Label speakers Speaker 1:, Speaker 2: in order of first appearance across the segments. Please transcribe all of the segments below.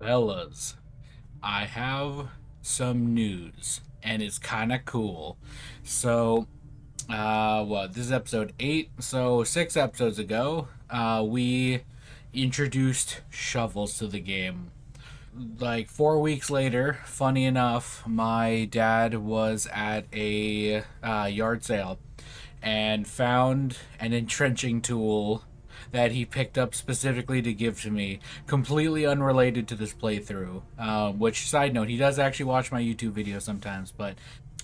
Speaker 1: Fellas, I have some news, and it's kind of cool. So, this is episode 8. So, 6 episodes ago, we introduced shovels to the game. Like 4 weeks later, funny enough, my dad was at a yard sale and found an entrenching tool that he picked up specifically to give to me, completely unrelated to this playthrough. Which, side note, he does actually watch my YouTube videos sometimes, but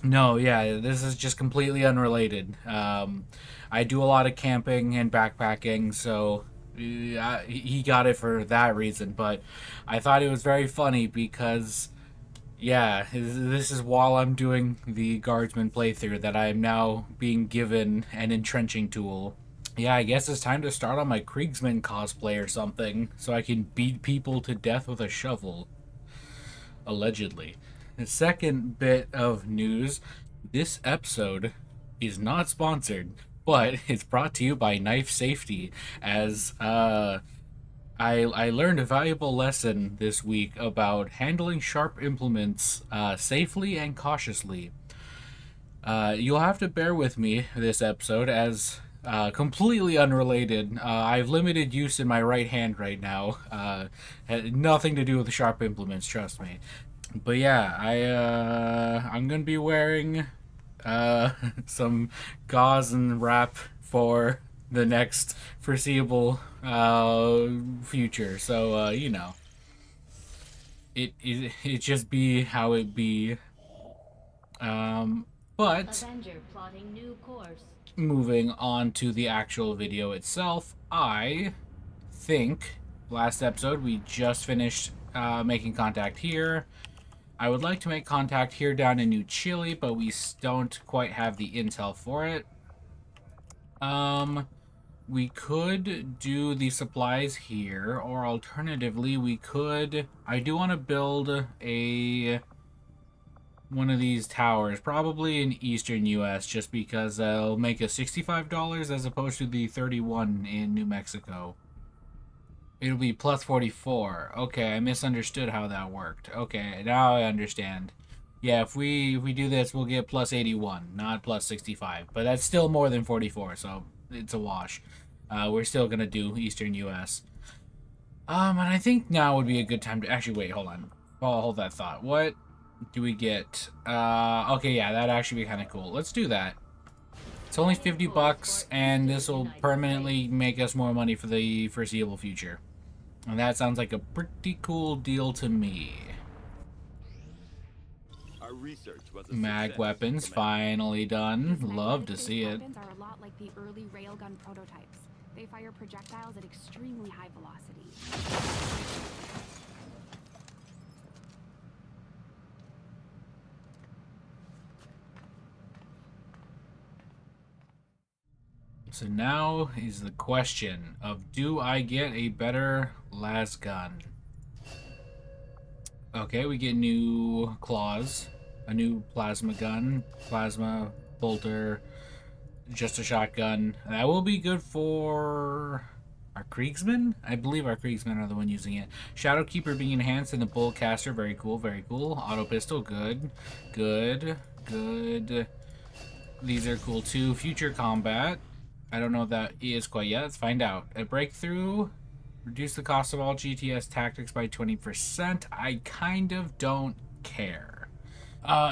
Speaker 1: no, yeah, this is just completely unrelated. I do a lot of camping and backpacking, so he got it for that reason. But I thought it was very funny because yeah, this is while I'm doing the guardsman playthrough that I am now being given an entrenching tool. Yeah, I guess it's time to start on my Kriegsman cosplay or something, so I can beat people to death with a shovel. Allegedly. The second bit of news, this episode is not sponsored, but it's brought to you by Knife Safety, as I learned a valuable lesson this week about handling sharp implements safely and cautiously. You'll have to bear with me this episode as completely unrelated. I have limited use in my right hand right now. Had nothing to do with sharp implements, trust me. But yeah, I'm gonna be wearing some gauze and wrap for the next foreseeable future. So it just be how it be. But
Speaker 2: Avenger plotting new course.
Speaker 1: moving on to the actual video itself, I think last episode we just finished making contact here. I would like to make contact here down in New Chile, but we don't quite have the intel for it. We could do the supplies here, or alternatively, we could. I do want to build one of these towers, probably in eastern U.S., just because it'll make us $65 as opposed to the 31 in New Mexico. It'll be plus 44. Okay, I misunderstood how that worked. Okay, now I understand. Yeah, if we do this, we'll get plus 81, not plus 65. But that's still more than 44, so it's a wash. We're still gonna do Eastern U.S. And I think now would be a good time to actually wait. Hold on. Oh, hold that thought. What do we get? Okay, yeah, that'd actually be kind of cool. Let's do that. It's only 50 bucks, and this will permanently make us more money for the foreseeable future. And that sounds like a pretty cool deal to me.
Speaker 3: Our research was a
Speaker 1: Mag
Speaker 3: success,
Speaker 1: weapons
Speaker 3: Commander.
Speaker 1: finally done.
Speaker 4: These
Speaker 1: Love to
Speaker 4: magnetic-based
Speaker 1: see it.
Speaker 4: weapons are a lot like the early railgun prototypes. They fire projectiles at extremely high velocity.
Speaker 1: So now is the question of, do I get a better las gun? Okay, we get new claws, a new plasma gun, plasma bolter, just a shotgun. That will be good for our Kriegsmen? I believe our Kriegsmen are the one using it. Shadow Keeper being enhanced in the Bullet Caster. Very cool, very cool. Auto Pistol, good. Good, good. These are cool too. Future Combat. I don't know what that is quite yet. Let's find out. A Breakthrough. Reduce the cost of all GTS tactics by 20%. I kind of don't care.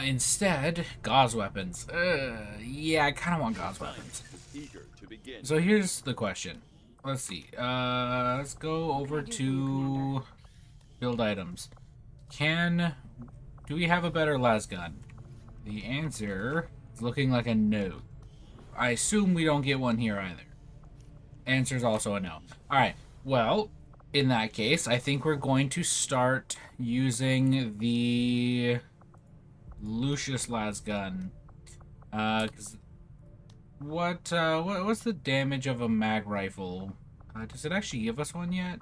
Speaker 1: Instead, gauze weapons. Yeah, I kind of want gauze weapons.
Speaker 3: Eager to begin.
Speaker 1: So here's the question. Let's see. Let's go over to build items. Do we have a better las gun? The answer is looking like a no. I assume we don't get one here either. Answer's also a no. Alright, well, in that case, I think we're going to start using the Lucius las gun. Cause what's the damage of a mag rifle? Does it actually give us one yet?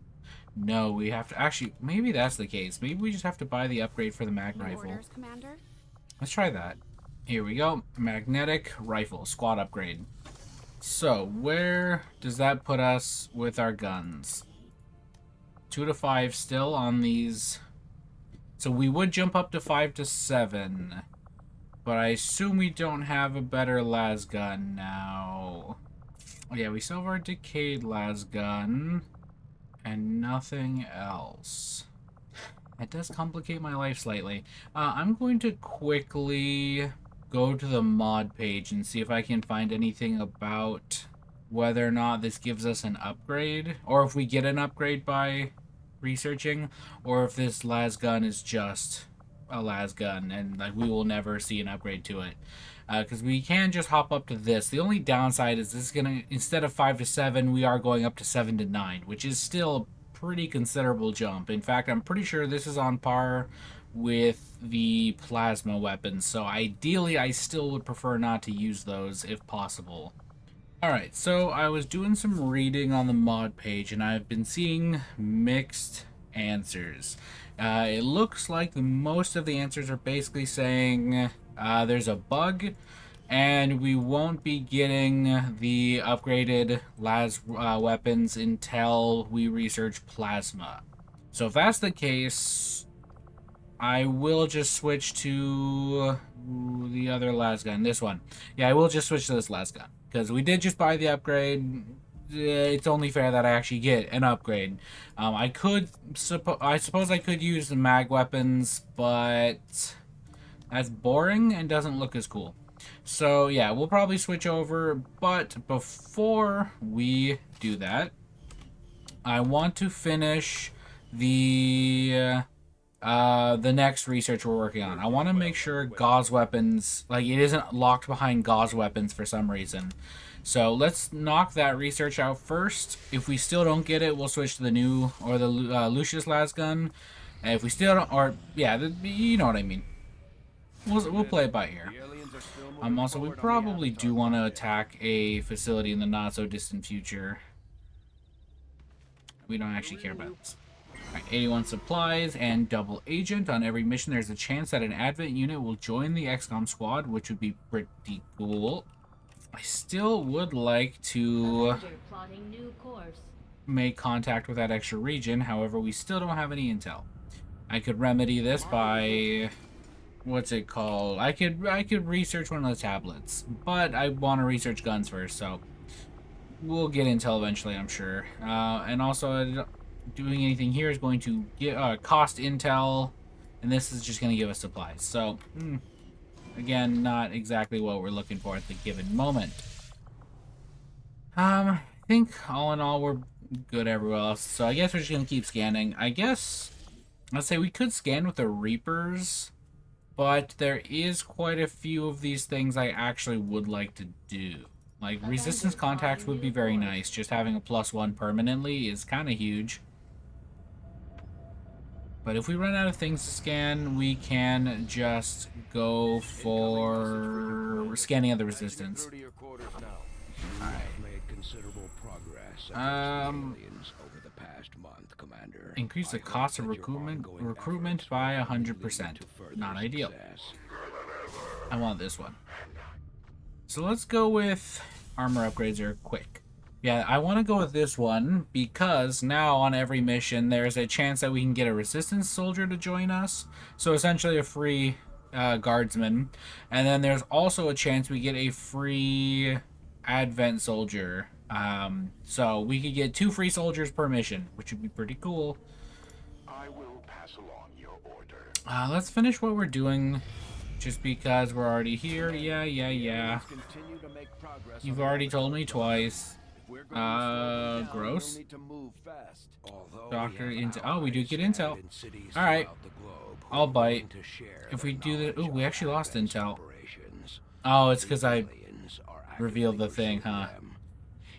Speaker 1: No, we have to actually. Maybe that's the case. Maybe we just have to buy the upgrade for the mag
Speaker 4: New
Speaker 1: rifle.
Speaker 4: orders, Commander?
Speaker 1: Let's try that. Here we go. Magnetic rifle squad upgrade. So where does that put us with our guns? 2 to 5 still on these So we would jump up to 5 to 7. But I assume we don't have a better las gun now. Yeah, we still have our decayed las gun. And nothing else. That does complicate my life slightly. I'm going to quickly go to the mod page and see if I can find anything about whether or not this gives us an upgrade, or if we get an upgrade by researching, or if this las gun is just a las gun and like we will never see an upgrade to it. Because we can just hop up to this. The only downside is this is gonna, instead of 5 to 7, we are going up to 7 to 9, which is still a pretty considerable jump. In fact, I'm pretty sure this is on par with the plasma weapons. So ideally, I still would prefer not to use those if possible. Alright, so I was doing some reading on the mod page, and I've been seeing mixed answers. It looks like most of the answers are basically saying there's a bug, and we won't be getting the upgraded las weapons until we research plasma. So if that's the case, I will just switch to the other las gun, this one. Yeah, I will just switch to this las gun. Because we did just buy the upgrade, it's only fair that I actually get an upgrade. I suppose I could use the mag weapons, but that's boring and doesn't look as cool. So yeah, we'll probably switch over, but before we do that, I want to finish the next research we're working on. I want to make sure gauze weapons, like it isn't locked behind gauze weapons for some reason. So let's knock that research out first. If we still don't get it, we'll switch to the new, or the Lucius las gun. And if we still don't, or yeah, you know what I mean. We'll play it by ear. Also, we probably do want to attack a facility in the not so distant future. We don't actually care about this. Right, 81 supplies and double agent. On every mission, there's a chance that an advent unit will join the XCom squad, which would be pretty cool. I still would like to make contact with that extra region. However, we still don't have any intel. I could remedy this by, what's it called? I could research one of the tablets, but I want to research guns first, so we'll get intel eventually, I'm sure. And also, doing anything here is going to get cost intel, and this is just going to give us supplies. So, again, not exactly what we're looking for at the given moment. I think all in all we're good everywhere else. So I guess we're just going to keep scanning. I guess, let's say we could scan with the Reapers, but there is quite a few of these things I actually would like to do. Like, resistance contacts would be very nice. Just having a +1 permanently is kind of huge. But if we run out of things to scan, we can just go for scanning of the resistance. Increase the cost of recruitment by 100%. Not ideal. I want this one. So let's go with armor upgrades are quick. Yeah, I want to go with this one because now on every mission there's a chance that we can get a resistance soldier to join us. So essentially a free guardsman. And then there's also a chance we get a free advent soldier. So we could get 2 free soldiers per mission, which would be pretty cool.
Speaker 5: I will pass along your order.
Speaker 1: Let's finish what we're doing. Just because we're already here. Yeah. You've already told me twice. Gross. Doctor intel. Oh, we do get intel. Alright. I'll bite. If we do the... Ooh, we actually lost intel. Oh, it's because I revealed the thing, huh?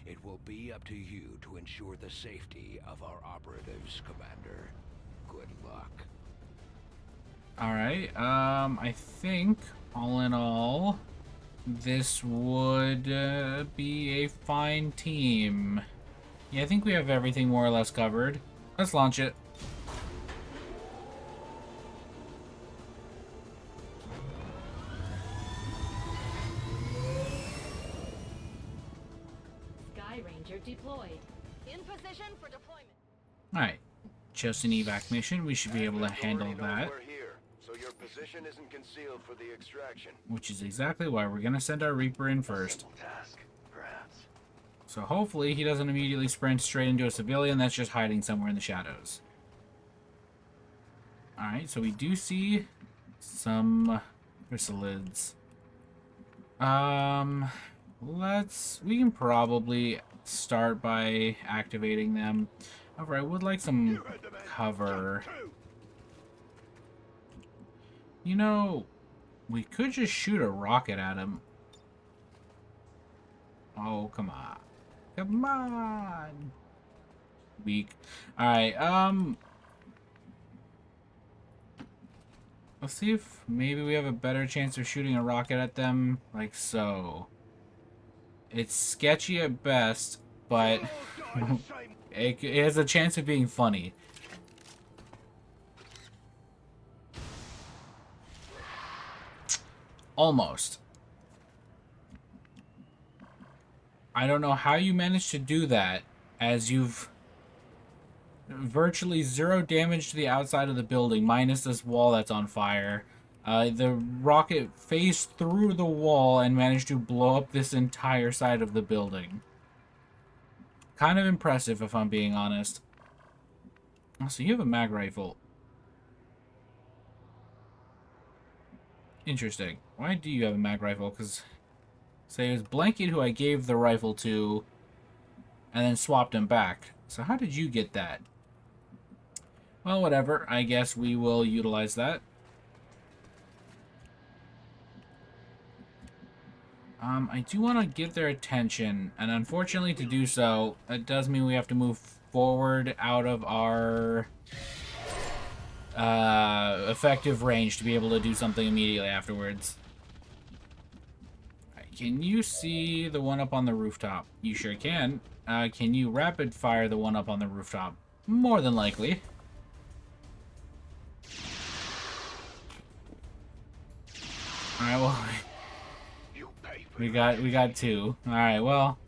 Speaker 5: It will be up to you to ensure the safety of our operatives, Commander. Good luck.
Speaker 1: Alright, I think, all in all, this would be a fine team. Yeah, I think we have everything more or less covered. Let's launch it.
Speaker 2: Sky Ranger deployed. In position for deployment.
Speaker 1: Alright, just an evac mission. We should be able to handle that.
Speaker 6: so your position isn't concealed for the extraction.
Speaker 1: Which is exactly why we're gonna send our Reaper in first.
Speaker 6: Task, perhaps.
Speaker 1: So hopefully he doesn't immediately sprint straight into a civilian that's just hiding somewhere in the shadows. Alright, so we do see some chrysalids. We can probably start by activating them. However, I would like some cover. You know, we could just shoot a rocket at him. Oh, come on. Come on. Weak. Alright, let's see if maybe we have a better chance of shooting a rocket at them, like so. It's sketchy at best, but it has a chance of being funny. Almost. I don't know how you managed to do that, as you've virtually 0 damage to the outside of the building, minus this wall that's on fire. The rocket phased through the wall and managed to blow up this entire side of the building. Kind of impressive, if I'm being honest. Oh, so you have a mag rifle. Interesting. Why do you have a mag rifle? Because, say, it was Blanket who I gave the rifle to, and then swapped him back. So how did you get that? Well, whatever. I guess we will utilize that. I do want to get their attention, and unfortunately to do so, that does mean we have to move forward out of our effective range to be able to do something immediately afterwards. Right, can you see the one up on the rooftop? You sure can. Can you rapid fire the one up on the rooftop? More than likely. Alright, well, we got 2. Alright, well.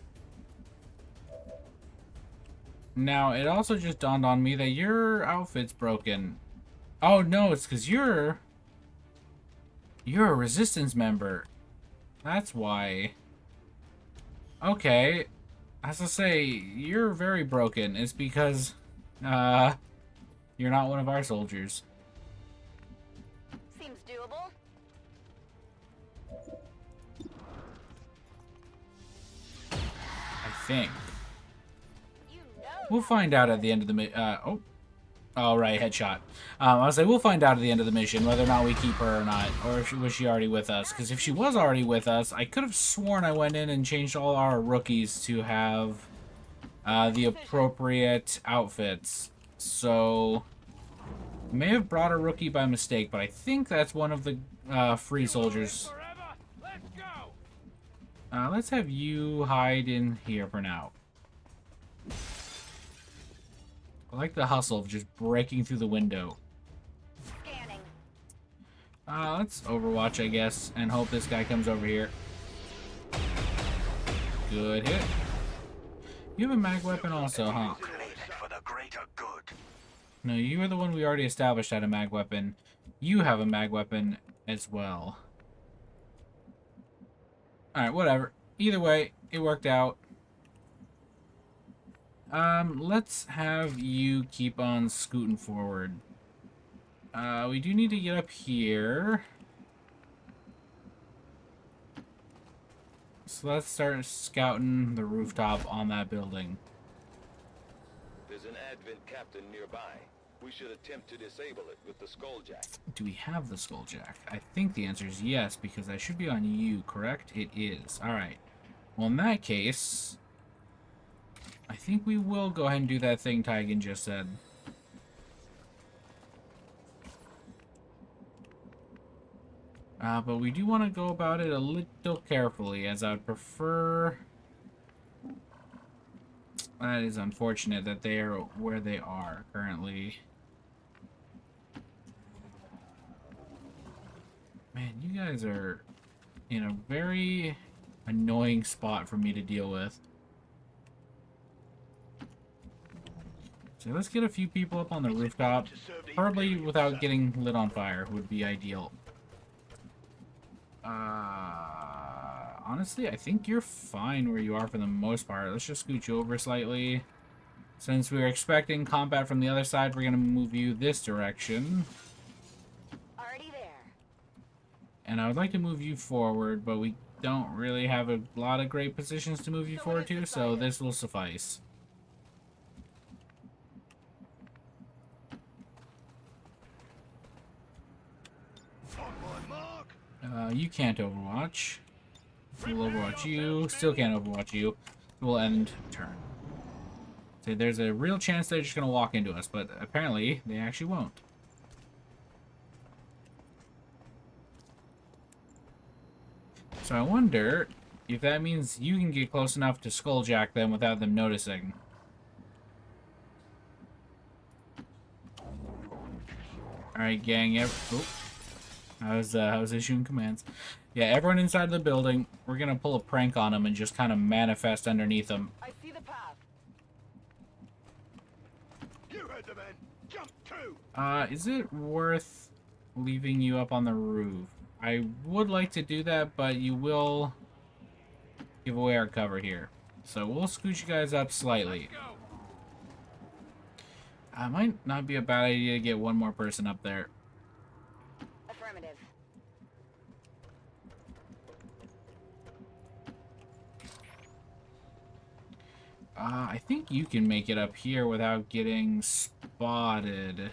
Speaker 1: Now, it also just dawned on me that your outfit's broken. Oh, no, it's because you're a resistance member. That's why. Okay. As I say, you're very broken. It's because, you're not one of our soldiers.
Speaker 2: Seems doable.
Speaker 1: I think.
Speaker 2: You know.
Speaker 1: We'll find out at the end of the oh, right, headshot. I was like, we'll find out at the end of the mission whether or not we keep her or not, or if was she already with us. Because if she was already with us, I could have sworn I went in and changed all our rookies to have the appropriate outfits. So, may have brought a rookie by mistake, but I think that's one of the free soldiers. Let's have you hide in here for now. I like the hustle of just breaking through the window.
Speaker 2: Scanning.
Speaker 1: Let's Overwatch, I guess, and hope this guy comes over here. Good hit. You have a mag weapon also, huh?
Speaker 6: For the greater good.
Speaker 1: No, you are the one we already established had a mag weapon. You have a mag weapon as well. Alright, whatever. Either way, it worked out. Let's have you keep on scooting forward. We do need to get up here. So let's start scouting the rooftop on that building.
Speaker 3: There's an advent captain nearby. We should attempt to disable it with the skulljack.
Speaker 1: Do we have the skulljack? I think the answer is yes, because that should be on you, correct? It is. Alright. Well, in that case, I think we will go ahead and do that thing Tygan just said. But we do want to go about it a little carefully, as I would prefer... That is unfortunate that they are where they are currently. Man, you guys are in a very annoying spot for me to deal with. So let's get a few people up on the rooftop. Probably without getting lit on fire would be ideal. Honestly, I think you're fine where you are for the most part. Let's just scoot you over slightly. Since we were expecting combat from the other side, we're going to move you this direction.
Speaker 2: Already there.
Speaker 1: And I would like to move you forward, but we don't really have a lot of great positions to move you forward to, so this will suffice. You can't overwatch. We'll overwatch you. Still can't overwatch you. We'll end turn. So there's a real chance they're just going to walk into us, but apparently they actually won't. So I wonder if that means you can get close enough to skulljack them without them noticing. Alright, gang. I was issuing commands. Yeah, everyone inside the building, we're gonna pull a prank on them and just kind of manifest underneath them.
Speaker 2: I see the path.
Speaker 6: You heard the men. Jump too.
Speaker 1: Is it worth leaving you up on the roof? I would like to do that, but you will give away our cover here. So we'll scoot you guys up slightly. Might not be a bad idea to get one more person up there.
Speaker 2: Affirmative.
Speaker 1: I think you can make it up here without getting spotted.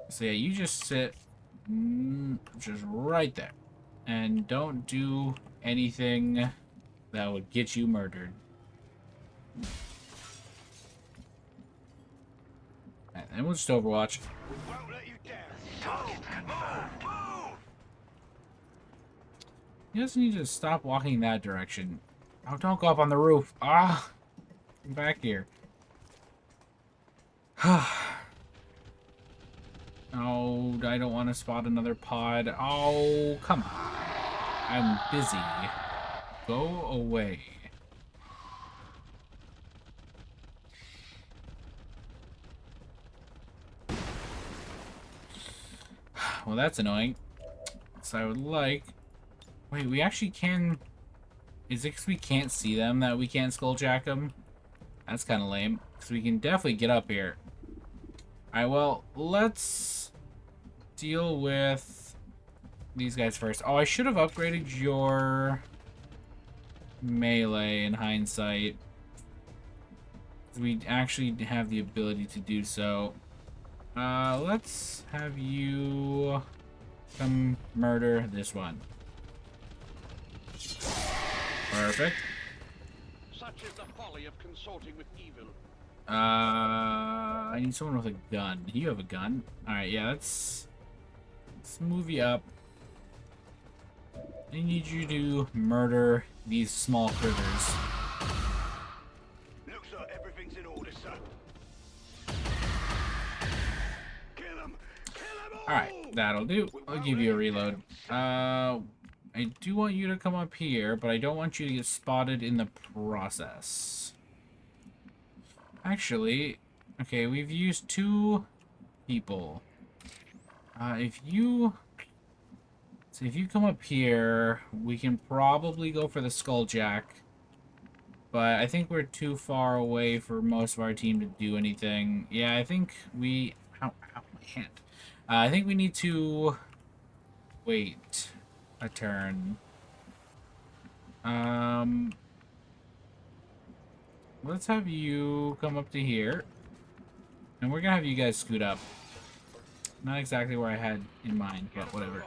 Speaker 1: So yeah, you just sit just right there. And don't do anything that would get you murdered. And we'll just overwatch.
Speaker 6: We won't let you down. Move.
Speaker 1: You just need to stop walking that direction. Oh, don't go up on the roof. Ah! Come back here. Oh, I don't want to spot another pod. Oh, come on. I'm busy. Go away. Well, that's annoying. So I would like... Wait, we actually can... Is it because we can't see them that we can't skulljack them? That's kind of lame. Because we can definitely get up here. Alright, well, let's deal with these guys first. Oh, I should have upgraded your melee in hindsight. We actually have the ability to do so. Let's have you come murder this one. Perfect.
Speaker 7: Such is the folly of consorting with evil.
Speaker 1: I need someone with a gun. You have a gun. Alright, yeah, let's move you up. I need you to murder these small critters.
Speaker 6: Looks like everything's in order, sir. Kill them all.
Speaker 1: Alright, that'll do. I'll give you a reload. I do want you to come up here, but I don't want you to get spotted in the process. Actually, okay, we've used 2 people. If you come up here, we can probably go for the skulljack. But I think we're too far away for most of our team to do anything. Yeah, I think we... Ow, my hand. I think we need to wait a turn. Let's have you come up to here. And we're gonna have you guys scoot up. Not exactly where I had in mind, but whatever.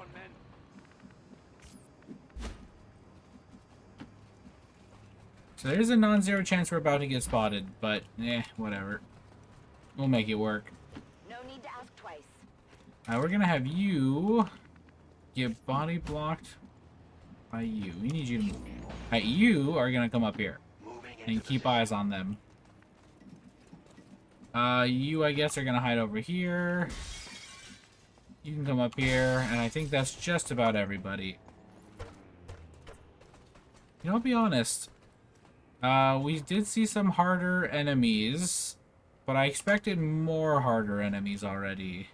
Speaker 1: So there's a non-zero chance we're about to get spotted, but whatever. We'll make it work.
Speaker 2: No need to ask twice.
Speaker 1: We're gonna have you get body blocked by you. We need you to move. Alright, you are gonna come up here and keep eyes on them. You, I guess, are gonna hide over here. You can come up here, and I think that's just about everybody. You know, I'll be honest. We did see some harder enemies, but I expected more harder enemies already.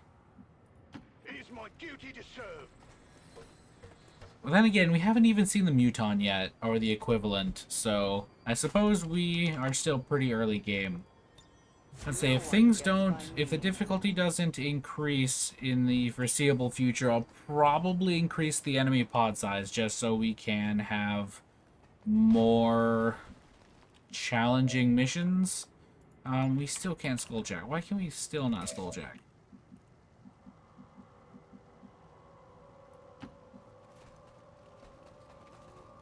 Speaker 6: It is my duty to serve.
Speaker 1: Well, then again, we haven't even seen the Muton yet, or the equivalent, so I suppose we are still pretty early game. Let's say, if the difficulty doesn't increase in the foreseeable future, I'll probably increase the enemy pod size just so we can have more challenging missions. We still can't skulljack. Why can we still not skulljack?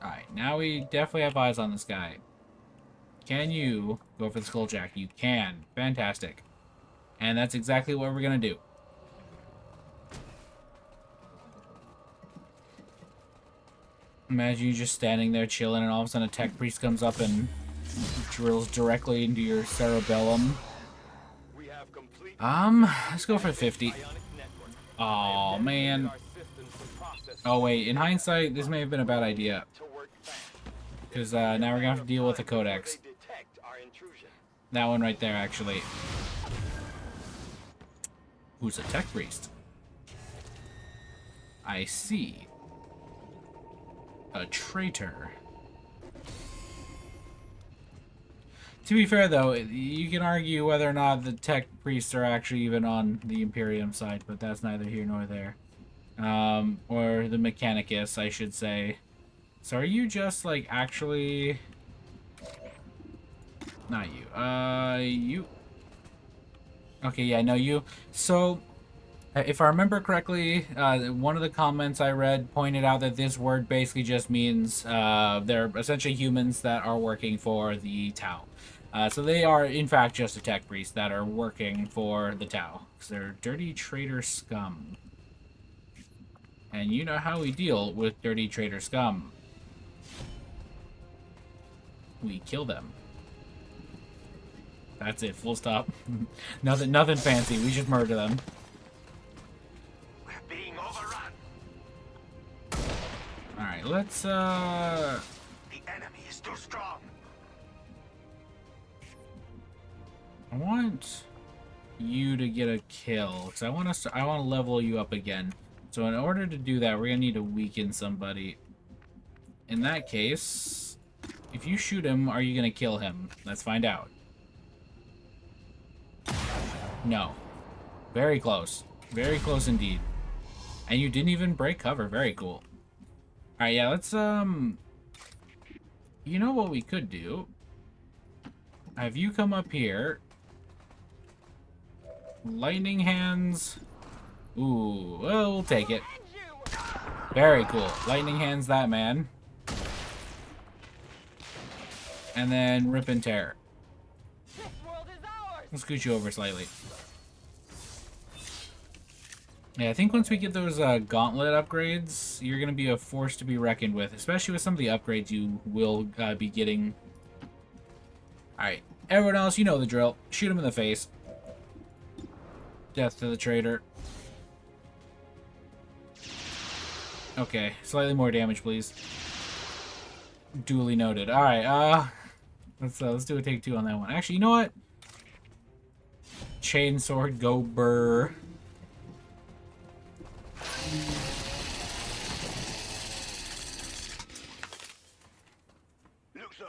Speaker 1: Alright, now we definitely have eyes on this guy. Can you go for the skulljack? You can. Fantastic. And that's exactly what we're gonna do. Imagine you just standing there chilling and all of a sudden a tech priest comes up and drills directly into your cerebellum. Let's go for 50. Oh man. Oh wait, in hindsight, this may have been a bad idea. Because now we're gonna have to deal with the codex. That one right there, actually. Who's a tech priest? I see. A traitor. To be fair, though, you can argue whether or not the tech priests are actually even on the Imperium side, but that's neither here nor there. Or the Mechanicus, I should say. So are you just, like, actually... Not you. You... Okay, yeah, no, you. So, if I remember correctly, one of the comments I read pointed out that this word basically just means they're essentially humans that are working for the Tau. So they are, in fact, just a tech priest that are working for the Tau. Because they're dirty traitor scum. And you know how we deal with dirty traitor scum. We kill them. That's it, full stop. nothing fancy, we just murder them.
Speaker 6: We're being overrun.
Speaker 1: Alright, let's
Speaker 6: The enemy is too strong.
Speaker 1: I want you to get a kill, because I want to level you up again. So in order to do that, we're gonna need to weaken somebody. In that case, if you shoot him, are you gonna kill him? Let's find out. No. Very close. Very close indeed. And you didn't even break cover. Very cool. Alright, yeah, let's, you know what we could do? Have you come up here. Lightning hands. Ooh, well, we'll take it. Very cool. Lightning hands that man. And then rip and tear. Let's scoot you over slightly. Yeah, I think once we get those gauntlet upgrades, you're going to be a force to be reckoned with, especially with some of the upgrades you will be getting. Alright, everyone else, you know the drill. Shoot him in the face. Death to the traitor. Okay, slightly more damage, please. Duly noted. Alright, let's do a take two on that one. Actually, you know what? Chainsword, go burr.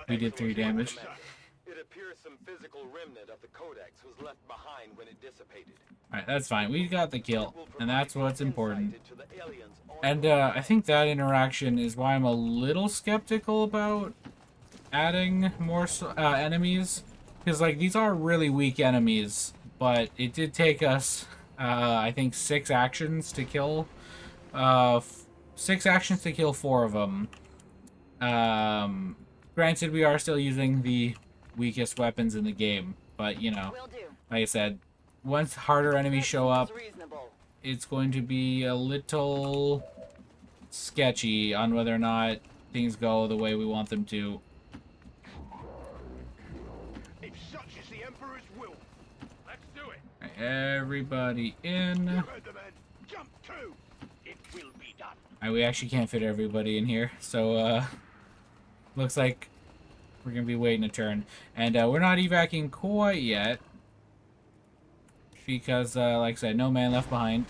Speaker 1: We did 3 damage.
Speaker 3: It appears some physical remnant of the codex was left behind when it dissipated.
Speaker 1: Alright, that's fine. We got the kill, and that's what's important. And I think that interaction is why I'm a little skeptical about adding more enemies. Because, like, these are really weak enemies, but it did take us, I think, 6 actions to kill. 6 actions to kill 4 of them. Granted, we are still using the weakest weapons in the game, but, you know, like I said, once harder enemies show up, it's going to be a little sketchy on whether or not things go the way we want them to.
Speaker 6: If such is the Emperor's will, let's do it.
Speaker 1: Right, everybody in.
Speaker 6: You heard the man. Jump to. It will be done.
Speaker 1: We actually can't fit everybody in here, so looks like We're going to be waiting a turn. And we're not evacing quite yet. Because, like I said, no man left behind.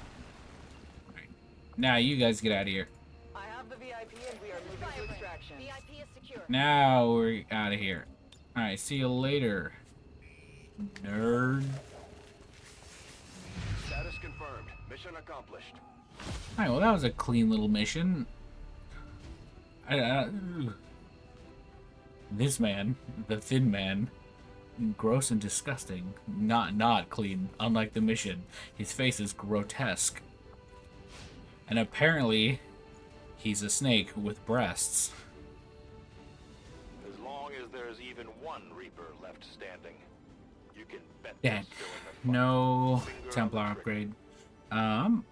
Speaker 1: Right. Now you guys get out of here.
Speaker 2: I have the VIP and we are moving to extraction. VIP is secure.
Speaker 1: Now we're out of here. Alright, see you later. Nerd.
Speaker 3: Status confirmed. Mission accomplished.
Speaker 1: Alright, well that was a clean little mission. This man, the thin man, gross and disgusting. Not clean, unlike the mission. His face is grotesque. And apparently, he's a snake with breasts.
Speaker 3: As long as there's even one Reaper left standing, you can bet
Speaker 1: Dang.
Speaker 3: they're still in the fight.
Speaker 1: No
Speaker 3: Finger
Speaker 1: Templar
Speaker 3: on the trigger.
Speaker 1: upgrade.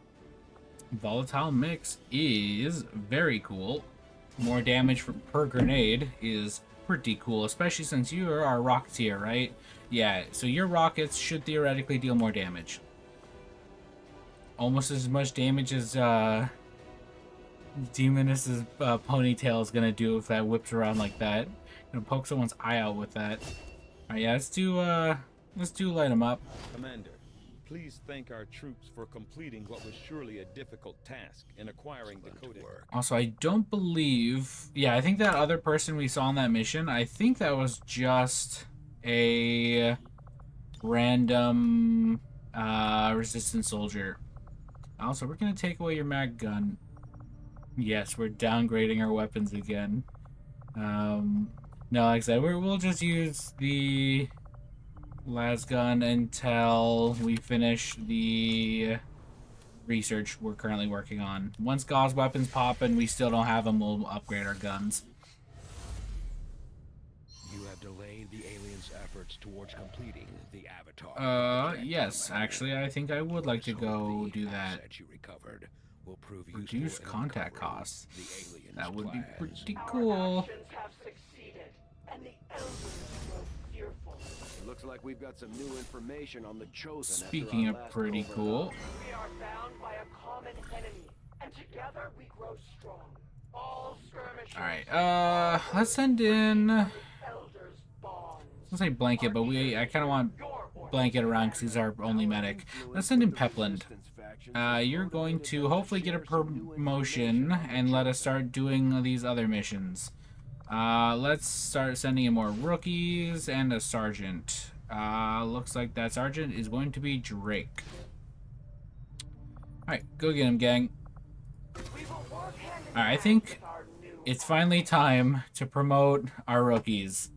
Speaker 1: Volatile mix is very cool. More damage per grenade is pretty cool, especially since you are our Rocketeer, right? Yeah, so your rockets should theoretically deal more damage. Almost as much damage as Demoness's ponytail is gonna do if that whips around like that. Gonna poke someone's eye out with that. Alright, yeah, let's do light him up.
Speaker 8: Commander, please thank our troops for completing what was surely a difficult task in acquiring the codex.
Speaker 1: Also, I don't believe... Yeah, I think that other person we saw on that mission, I think that was just a random resistance soldier. Also, we're going to take away your mag gun. Yes, we're downgrading our weapons again. No, like I said, we'll just use the las gun until we finish the research we're currently working on. Once Gauss weapons pop and we still don't have them, we'll upgrade our guns.
Speaker 5: You have delayed the aliens' efforts towards completing the Avatar.
Speaker 1: Yes, actually, I think I would like to go do that.
Speaker 5: Assets you recovered will prove
Speaker 1: Reduce
Speaker 5: useful in
Speaker 1: contact
Speaker 5: uncovering
Speaker 1: costs.
Speaker 5: the aliens'
Speaker 1: That would be
Speaker 5: plans.
Speaker 1: pretty cool.
Speaker 6: Actions have succeeded, and the elders grow fearful.
Speaker 9: Looks like we've got some new information on the Chosen. after
Speaker 1: Speaking
Speaker 9: our
Speaker 1: of
Speaker 9: last
Speaker 1: pretty
Speaker 9: covert
Speaker 1: cool,
Speaker 6: We are bound by a common enemy, and together we grow strong. All skirmishers.
Speaker 1: alright, let's send in...
Speaker 6: Elders' bonds.
Speaker 1: Let's say Blanket, but I kind of want Blanket around because he's our only medic. Let's send in Pepland. You're going to hopefully get a promotion and let us start doing these other missions. Let's start sending in more rookies and a sergeant. Looks like that sergeant is going to be Drake. Alright, go get him, gang. Alright, I think it's finally time to promote our rookies.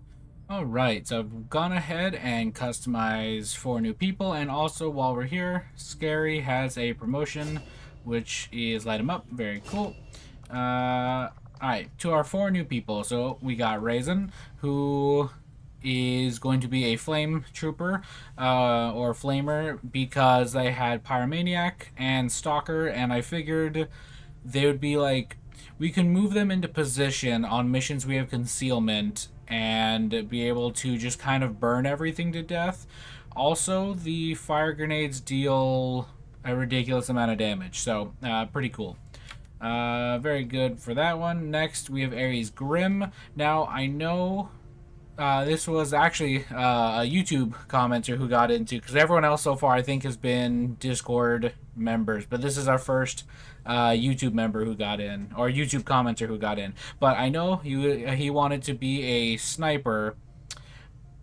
Speaker 1: Alright, so I've gone ahead and customized 4 new people, and also while we're here, Scary has a promotion, which is light him up. Very cool. Alright, to our 4 new people. So we got Raisin, who is going to be a flame trooper, or flamer, because they had Pyromaniac and Stalker, and I figured they would be like, we can move them into position on missions we have concealment and be able to just kind of burn everything to death. Also, the fire grenades deal a ridiculous amount of damage, so pretty cool. Very good for that one. Next, we have Ares Grim. Now, I know this was actually a YouTube commenter who got into, because everyone else so far I think has been Discord members, but this is our first YouTube member who got in, or YouTube commenter who got in. But I know he wanted to be a sniper,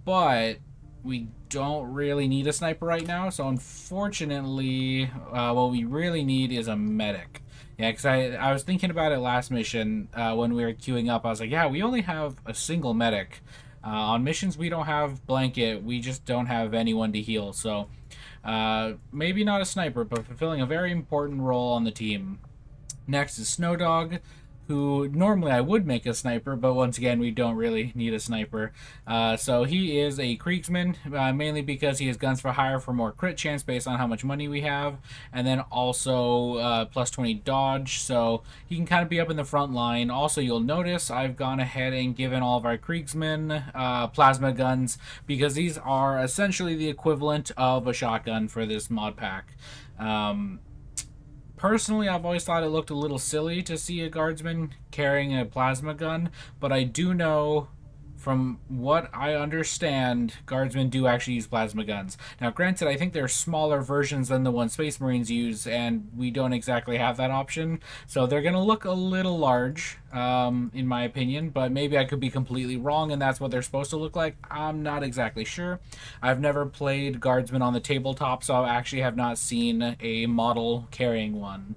Speaker 1: but we don't really need a sniper right now, so unfortunately what we really need is a medic. Yeah, because I was thinking about it last mission when we were queuing up. I was like, yeah, we only have a single medic. On missions we don't have Blanket, we just don't have anyone to heal, so maybe not a sniper, but fulfilling a very important role on the team. Next is Snowdog, who normally I would make a sniper, but once again we don't really need a sniper. So he is a Kriegsman, mainly because he has guns for hire for more crit chance based on how much money we have, and then also plus 20 dodge, so he can kind of be up in the front line. Also, you'll notice I've gone ahead and given all of our Kriegsmen plasma guns, because these are essentially the equivalent of a shotgun for this mod pack. Personally, I've always thought it looked a little silly to see a guardsman carrying a plasma gun, but I do know from what I understand, guardsmen do actually use plasma guns. Now, granted, I think they're smaller versions than the one Space Marines use, and we don't exactly have that option. So they're going to look a little large, in my opinion, but maybe I could be completely wrong, and that's what they're supposed to look like. I'm not exactly sure. I've never played guardsmen on the tabletop, so I actually have not seen a model carrying one.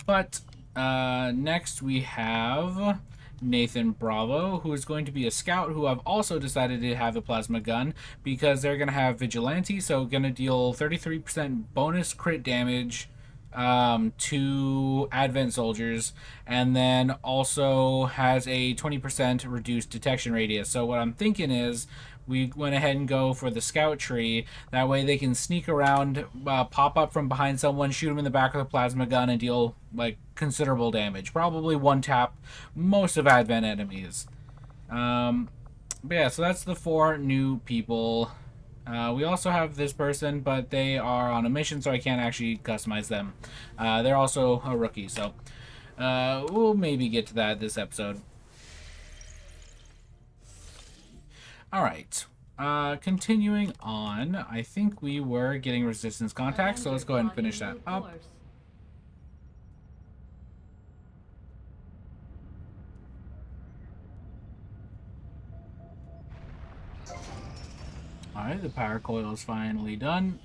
Speaker 1: But next we have Nathan Bravo, who is going to be a scout, who I've also decided to have a plasma gun because they're going to have vigilante, so going to deal 33% bonus crit damage to Advent soldiers, and then also has a 20% reduced detection radius. So what I'm thinking is we went ahead and go for the scout tree. That way they can sneak around, pop up from behind someone, shoot them in the back with a plasma gun, and deal like considerable damage. Probably one tap most of Advent enemies. But yeah, so that's the 4 new people. We also have this person, but they are on a mission, so I can't actually customize them. They're also a rookie, so we'll maybe get to that this episode. Alright, continuing on, I think we were getting resistance contact, so let's go ahead and finish that up. Alright, the power coil is finally done.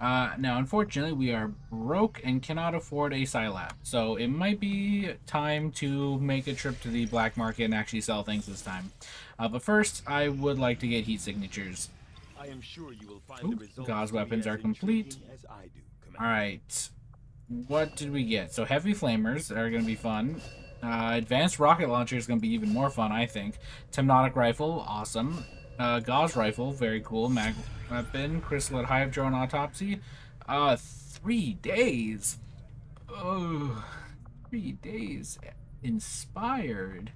Speaker 1: Now, unfortunately, we are broke and cannot afford a Scilab, so it might be time to make a trip to the black market and actually sell things this time. But first, I would like to get heat signatures.
Speaker 8: I am sure you will find the results
Speaker 1: Gauze weapons are complete.
Speaker 8: as I do, Commander.
Speaker 1: Alright, what did we get? So heavy flamers are going to be fun. Advanced rocket launcher is going to be even more fun, I think. Temnotic rifle, awesome. Gauze rifle, very cool. Mag weapon, chrysalid hive drone autopsy. 3 days. Oh, 3 days. Inspired.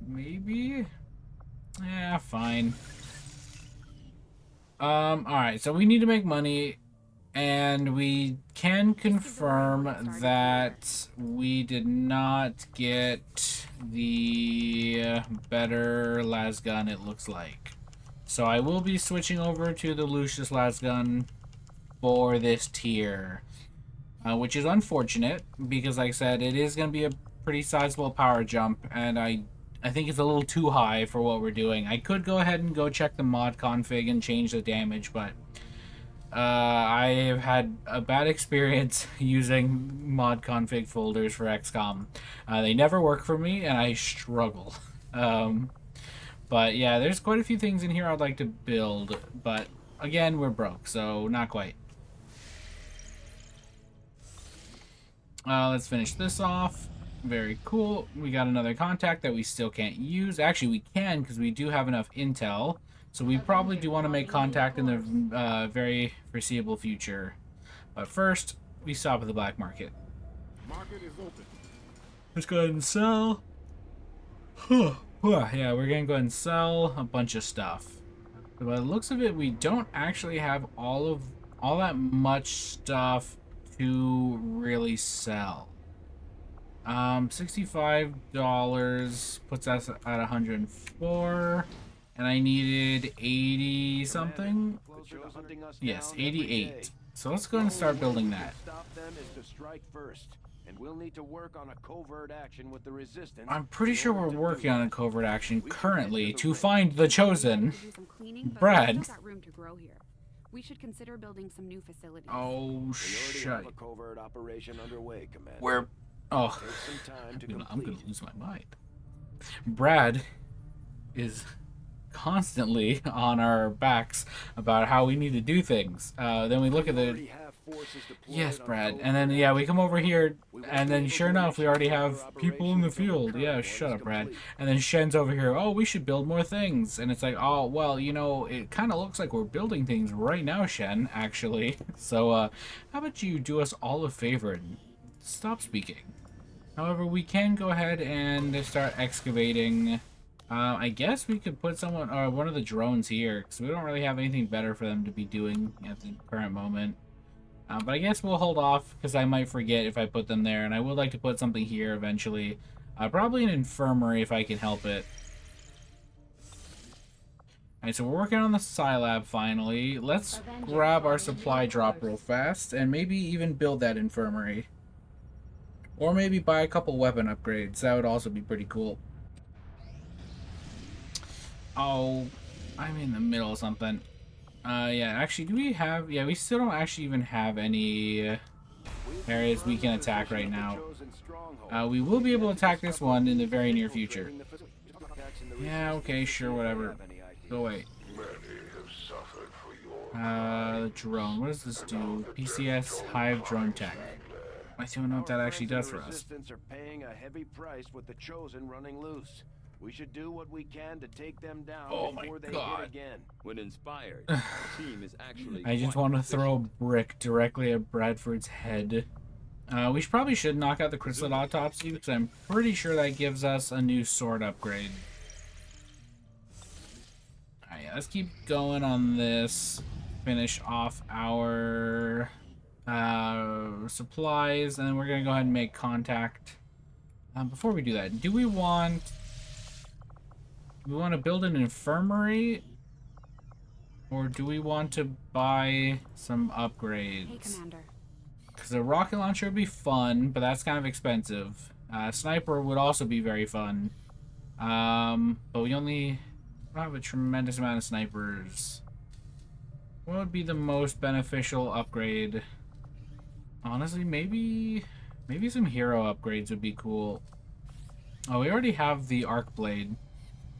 Speaker 1: Maybe? Yeah, fine. Alright, so we need to make money, and we can confirm that we did not get the better lasgun, it looks like. So I will be switching over to the Lucius lasgun for this tier, which is unfortunate because, like I said, it is going to be a pretty sizable power jump, and I think it's a little too high for what we're doing. I could go ahead and go check the mod config and change the damage, but I have had a bad experience using mod config folders for XCom. They never work for me, and I struggle. But yeah, there's quite a few things in here I'd like to build, but again, we're broke, so not quite. Let's finish this off. Very cool. We got another contact that we still can't use. Actually, we can because we do have enough intel. So we probably do want to make contact in the very foreseeable future. But first, we stop at the black market.
Speaker 8: Market is open.
Speaker 1: Let's go ahead and sell. Yeah, we're going to go ahead and sell a bunch of stuff. But by the looks of it, we don't actually have all that much stuff to really sell. $65 puts us at 104. And I needed 80 something. Yes, 88. So let's go ahead and start building that.
Speaker 9: Stop them is to strike first, and we'll need to work on a covert action with the resistance.
Speaker 1: I'm pretty sure we're working on a covert action currently to find the Chosen. Brad.
Speaker 4: We should consider building some new facilities.
Speaker 1: Oh, shit.
Speaker 9: Covert operation underway, Commander.
Speaker 1: We're... Oh,
Speaker 9: Take some time to
Speaker 1: I'm gonna
Speaker 9: complete.
Speaker 1: lose my mind. Brad is constantly on our backs about how we need to do things. Then we look at the... Yes, Brad. And then, yeah, we come over here, and then sure enough, we already have people in the field. Yeah, shut up, Brad. And then Shen's over here, oh, we should build more things. And it's like, oh, well, you know, it kind of looks like we're building things right now, Shen, actually. So, how about you do us all a favor and stop speaking? However, we can go ahead and start excavating. I guess we could put someone or one of the drones here because we don't really have anything better for them to be doing at the current moment. But I guess we'll hold off because I might forget if I put them there, and I would like to put something here eventually. Probably an infirmary if I can help it. Alright, so we're working on the Scilab finally. Let's grab our supply drop real fast and maybe even build that infirmary. Or maybe buy a couple weapon upgrades. That would also be pretty cool. Oh, I'm in the middle of something. Yeah, actually, do we have... Yeah, we still don't actually even have any areas we can attack right now. We will be able to attack this one in the very near future. Yeah, okay, sure, whatever. Go away. Drone. What does this do? PCS Hive Drone Tech. I don't know what that actually does for us.
Speaker 9: Resistance are paying a heavy price with the Chosen running loose. We should do what we can to take them down before they hit again.
Speaker 8: When inspired, the team is actually
Speaker 1: I just want to throw a brick directly at Bradford's head. We probably should knock out the Chrysalid Autopsy because I'm pretty sure that gives us a new sword upgrade. Alright, let's keep going on this. Finish off our supplies, and then we're gonna go ahead and make contact. Before we do that, do we want to build an infirmary, or do we want to buy some upgrades?
Speaker 4: Hey, Commander.
Speaker 1: Because a rocket launcher would be fun, but that's kind of expensive. Sniper would also be very fun, but we don't have a tremendous amount of snipers. What would be the most beneficial upgrade? Honestly, maybe some hero upgrades would be cool. Oh, we already have the arc blade,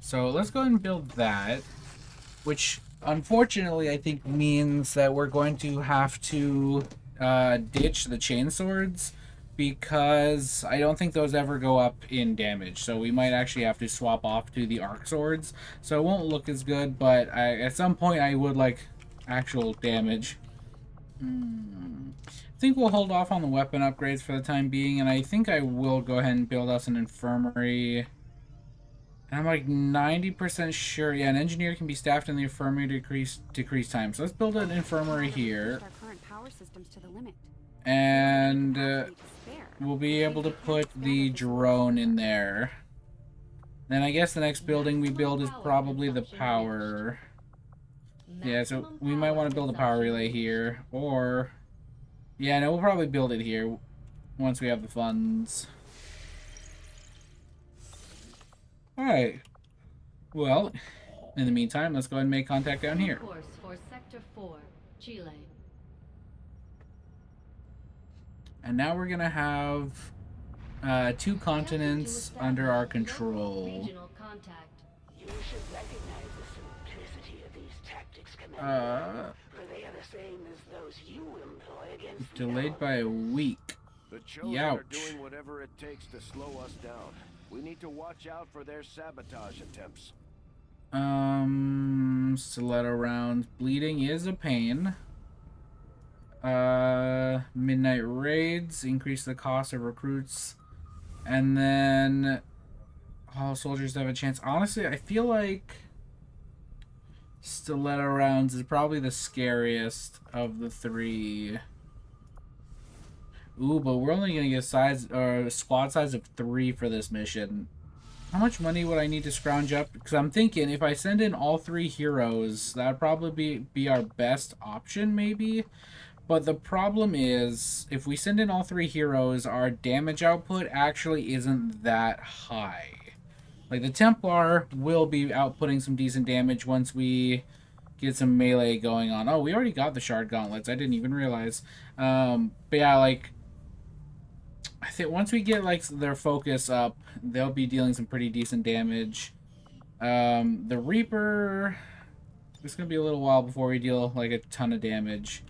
Speaker 1: so let's go ahead and build that. Which, unfortunately, I think means that we're going to have to ditch the chain swords because I don't think those ever go up in damage. So we might actually have to swap off to the arc swords. So it won't look as good, but at some point I would like actual damage. I think we'll hold off on the weapon upgrades for the time being, and I think I will go ahead and build us an infirmary. And I'm like 90% sure. Yeah, an engineer can be staffed in the infirmary to decrease time. So let's build an infirmary here.
Speaker 4: Our current power systems to the limit.
Speaker 1: And we'll be able to put the drone in there. Then I guess the next building we build is probably the power. Yeah, so we might want to build a power relay here. Or, yeah, no, we'll probably build it here once we have the funds. Alright. Well, in the meantime, let's go ahead and make contact down here.
Speaker 10: Course for Sector 4, Chile.
Speaker 1: And now we're gonna have 2 continents under our control.
Speaker 10: Regional contact.
Speaker 6: You should recognize the simplicity of these tactics, Commander. For they are the same as those you employ against
Speaker 1: Delayed by a week.
Speaker 9: The Chosen are doing whatever it takes to slow us down. We need to watch out for their sabotage attempts.
Speaker 1: Stiletto rounds. Bleeding is a pain. Midnight raids. Increase the cost of recruits. And then all soldiers have a chance. Honestly, I feel like stiletto rounds is probably the scariest of the 3. Ooh, but we're only gonna get squad size of 3 for this mission. How much money would I need to scrounge up? Because I'm thinking if I send in all 3 heroes, that'd probably be our best option, maybe. But the problem is, if we send in all 3 heroes, our damage output actually isn't that high. Like, the Templar will be outputting some decent damage once we get some melee going on. Oh, we already got the Shard Gauntlets. I didn't even realize. But yeah, like, I think once we get, like, their focus up, they'll be dealing some pretty decent damage. The Reaper, it's going to be a little while before we deal, like, a ton of damage.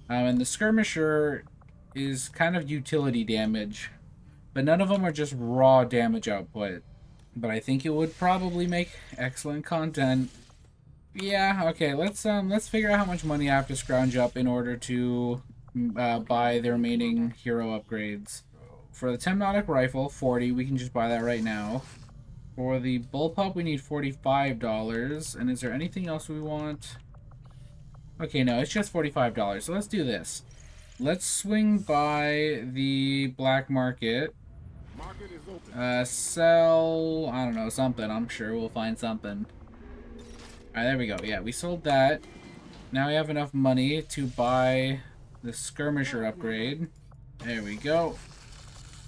Speaker 1: And the Skirmisher is kind of utility damage. But none of them are just raw damage output. But I think it would probably make excellent content. Yeah, okay, let's figure out how much money I have to scrounge up in order to buy the remaining hero upgrades. For the Temnotic Rifle, 40, we can just buy that right now. For the Bullpup, we need $45. And is there anything else we want? Okay, no, it's just $45. So let's do this. Let's swing by the black market Sell, I don't know, something. I'm sure we'll find something. Alright, there we go. Yeah, we sold that. Now we have enough money to buy the skirmisher upgrade. There we go.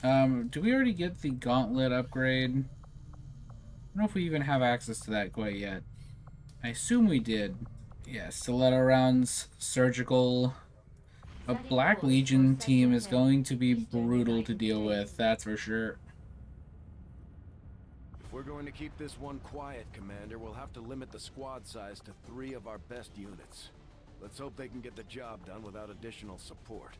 Speaker 1: Do we already get the gauntlet upgrade? I don't know if we even have access to that quite yet. I assume we did. Yeah, stiletto rounds, surgical. A Black Legion team is going to be brutal to deal with, that's for sure.
Speaker 9: If we're going to keep this one quiet, Commander, we'll have to limit the squad size to 3 of our best units. Let's hope they can get the job done without additional support.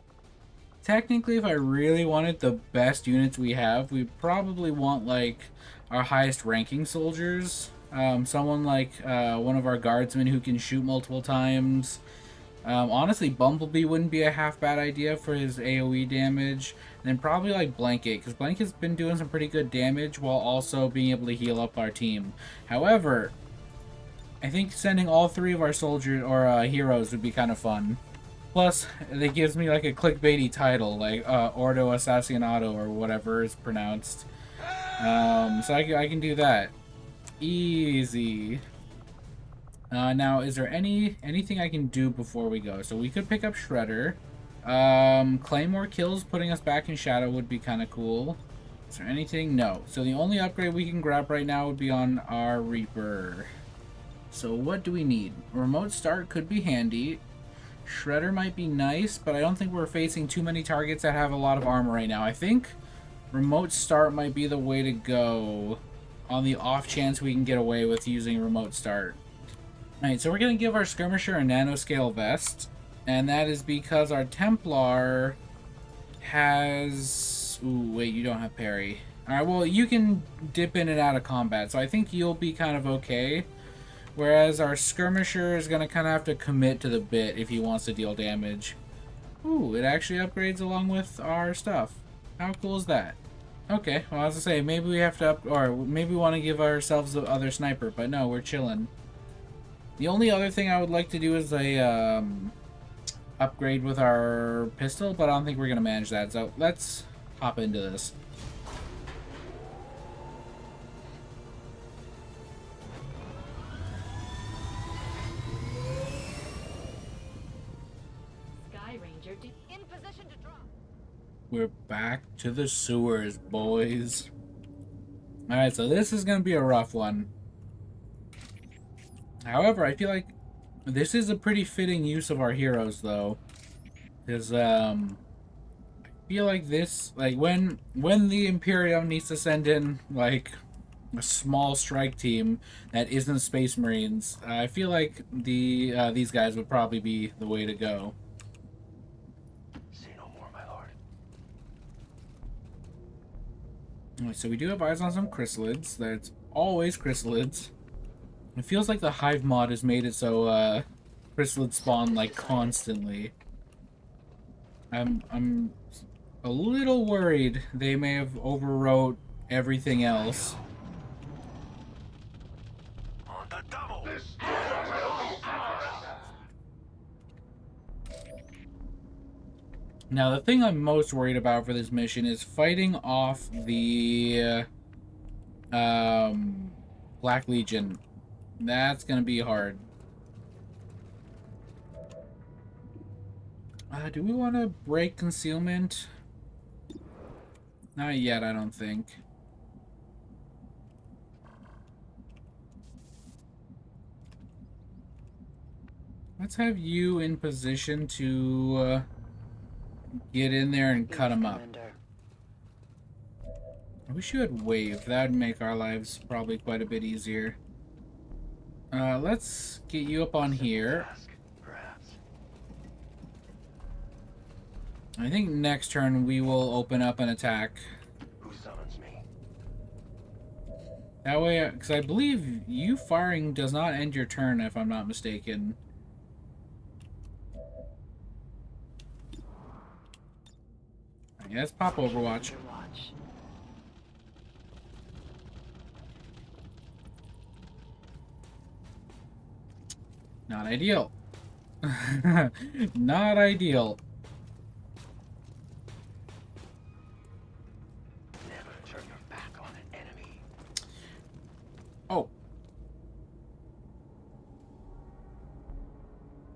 Speaker 1: Technically, if I really wanted the best units we have, we probably want, like, our highest ranking soldiers. Someone like one of our guardsmen who can shoot multiple times. Honestly, Bumblebee wouldn't be a half bad idea for his AoE damage. And then probably like Blanket, because Blanket's been doing some pretty good damage while also being able to heal up our team. However, I think sending all 3 of our soldiers or heroes would be kind of fun. Plus, it gives me like a clickbaity title, like Ordo Assassinorum or whatever is pronounced. So I can do that. Easy. Now, is there anything I can do before we go? So we could pick up Shredder. Claymore kills, putting us back in Shadow would be kind of cool. Is there anything? No. So the only upgrade we can grab right now would be on our Reaper. So what do we need? Remote start could be handy. Shredder might be nice, but I don't think we're facing too many targets that have a lot of armor right now. I think remote start might be the way to go on the off chance we can get away with using remote start. Alright, so we're going to give our skirmisher a nanoscale vest, and that is because our Templar has... Ooh, wait, you don't have parry. Alright, well, you can dip in and out of combat, so I think you'll be kind of okay. Whereas our skirmisher is going to kind of have to commit to the bit if he wants to deal damage. Ooh, it actually upgrades along with our stuff. How cool is that? Okay, well, as I say, maybe we have to or maybe we want to give ourselves the other sniper, but no, we're chilling. The only other thing I would like to do is a upgrade with our pistol, but I don't think we're going to manage that, so let's hop into this.
Speaker 10: Sky Ranger
Speaker 2: In position to drop.
Speaker 1: We're back to the sewers, boys. Alright, so this is going to be a rough one. However, I feel like this is a pretty fitting use of our heroes, though. Because, I feel like this, like, when the Imperium needs to send in, like, a small strike team that isn't Space Marines, I feel like these guys would probably be the way to go.
Speaker 9: Say no more, my lord.
Speaker 1: Alright, so we do have eyes on some chrysalids. That's always chrysalids. It feels like the Hive mod has made it so chrysalids spawn like constantly. I'm a little worried they may have overwrote everything else.
Speaker 9: On the double.
Speaker 1: Now, the thing I'm most worried about for this mission is fighting off the Black Legion. That's gonna be hard. Do we want to break concealment? Not yet, I don't think. Let's have you in position to get in there and cut them up. I wish you had wave. That would make our lives probably quite a bit easier. Let's get you up on here. I think next turn we will open up an attack.
Speaker 9: Who summons me?
Speaker 1: That way, because I believe you firing does not end your turn, if I'm not mistaken. Yeah, let's pop Overwatch. Not ideal. Not ideal.
Speaker 9: Never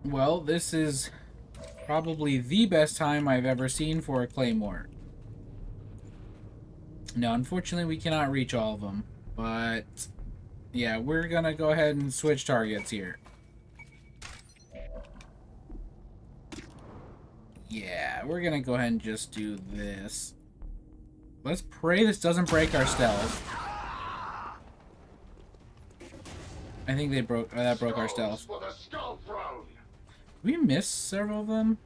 Speaker 1: Well, this is probably the best time I've ever seen for a claymore. Now, unfortunately, we cannot reach all of them, but yeah, we're gonna go ahead and switch targets here. Yeah, we're gonna go ahead and just do this. Let's pray this doesn't break our stealth. I think they broke. That broke our stealth. We missed several of them.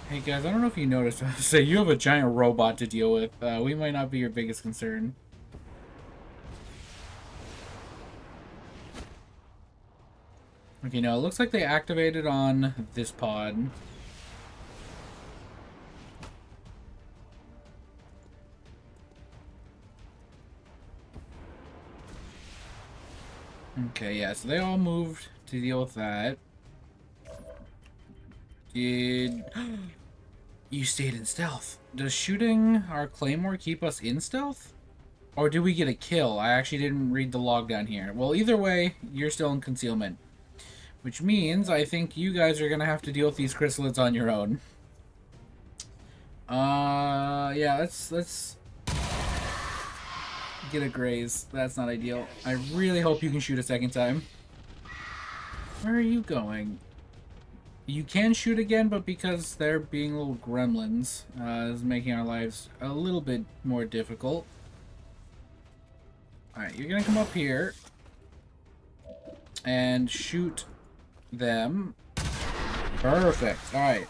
Speaker 1: Hey guys, I don't know if you noticed. Say you have a giant robot to deal with. We might not be your biggest concern. Okay, now it looks like they activated on this pod. Okay, yeah, so they all moved to deal with that. Did... You stayed in stealth. Does shooting our claymore keep us in stealth? Or did we get a kill? I actually didn't read the log down here. Well, either way, you're still in concealment. Which means I think you guys are gonna have to deal with these chrysalids on your own. Yeah, let's get a graze. That's not ideal. I really hope you can shoot a second time. Where are you going? You can shoot again, but because they're being little gremlins, is making our lives a little bit more difficult. Alright, you're gonna come up here and shoot them. Perfect. Alright.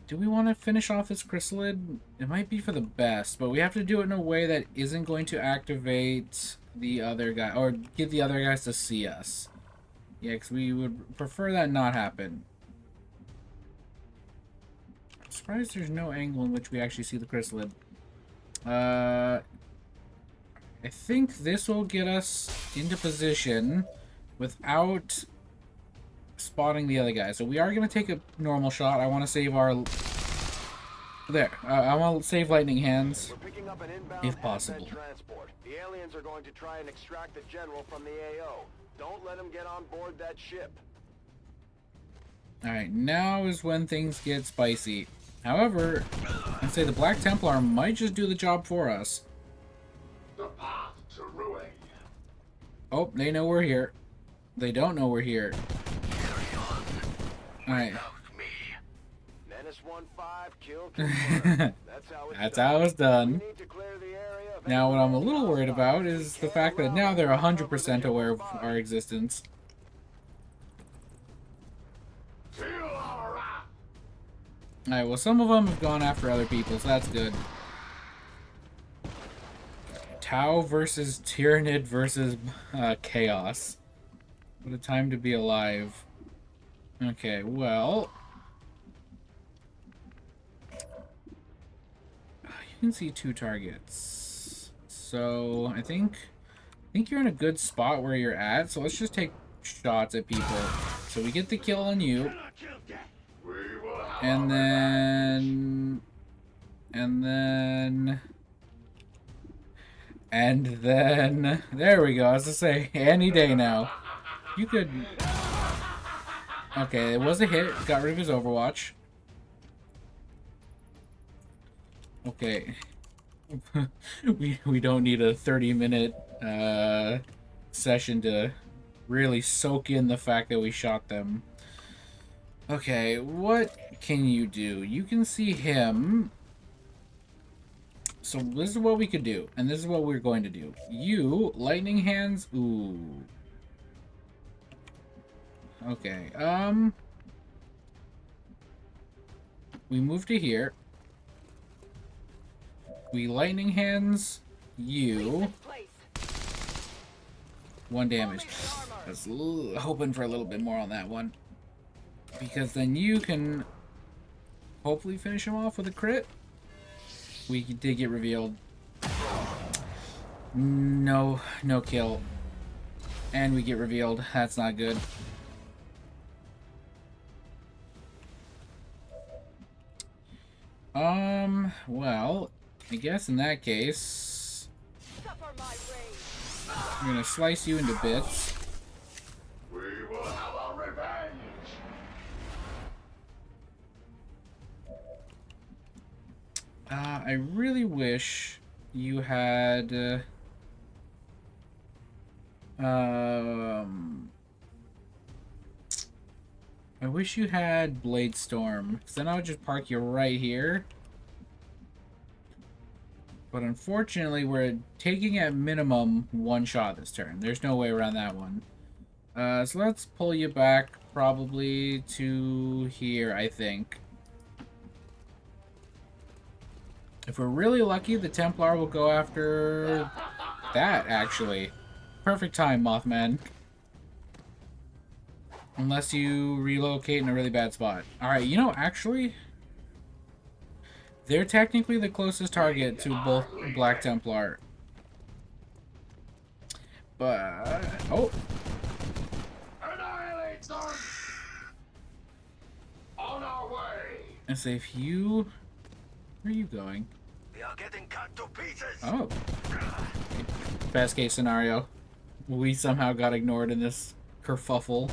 Speaker 1: Do we want to finish off this chrysalid? It might be for the best, but we have to do it in a way that isn't going to activate the other guy, or get the other guys to see us. Yeah, because we would prefer that not happen. I'm surprised there's no angle in which we actually see the chrysalid. I think this will get us into position without spotting the other guy. So we are going to take a normal shot. I want to save our... There. I want to save lightning hands, if possible.
Speaker 3: Transport. The aliens are going to try and extract the general from the AO. Don't let them get on board that ship.
Speaker 1: Alright, now is when things get spicy. However, I'd say the Black Templar might just do the job for us.
Speaker 11: The path to ruin.
Speaker 1: Oh, they know we're here. They don't know we're here. Alright.
Speaker 3: Menace 1-5, kill confirmed.
Speaker 1: That's how it's done. Now, what I'm a little worried about is the fact that now they're 100% aware of our existence. Alright, well, some of them have gone after other people, so that's good. Tau versus Tyrannid versus Chaos. What a time to be alive. Okay, well... You can see 2 targets. So, I think you're in a good spot where you're at, so let's just take shots at people. So we get the kill on you. And then... There we go, I was to say, any day now. You could... Okay, it was a hit. Got rid of his Overwatch. Okay. we don't need a 30-minute session to really soak in the fact that we shot them. Okay, what can you do? You can see him. So this is what we could do, and this is what we're going to do. You, lightning hands, ooh. Okay, we move to here. We lightning hands you. 1 damage. I was hoping for a little bit more on that one. Because then you can hopefully finish him off with a crit. We did get revealed. No kill. And we get revealed. That's not good. Well, I guess in that case... I'm gonna slice you into bits.
Speaker 11: We will have our revenge!
Speaker 1: I really wish you had... I wish you had Blade Storm, because then I would just park you right here. But unfortunately, we're taking at minimum one shot this turn. There's no way around that one. So let's pull you back probably to here, I think. If we're really lucky, the Templar will go after that, actually. Perfect time, Mothman. Unless you relocate in a really bad spot. Alright, you know, actually, they're technically the closest target to both Black Templar. But... oh!
Speaker 11: Annihilate them! On our way!
Speaker 1: And say, if you... where are you going?
Speaker 11: We are getting cut to pieces!
Speaker 1: Oh. Best case scenario. We somehow got ignored in this kerfuffle.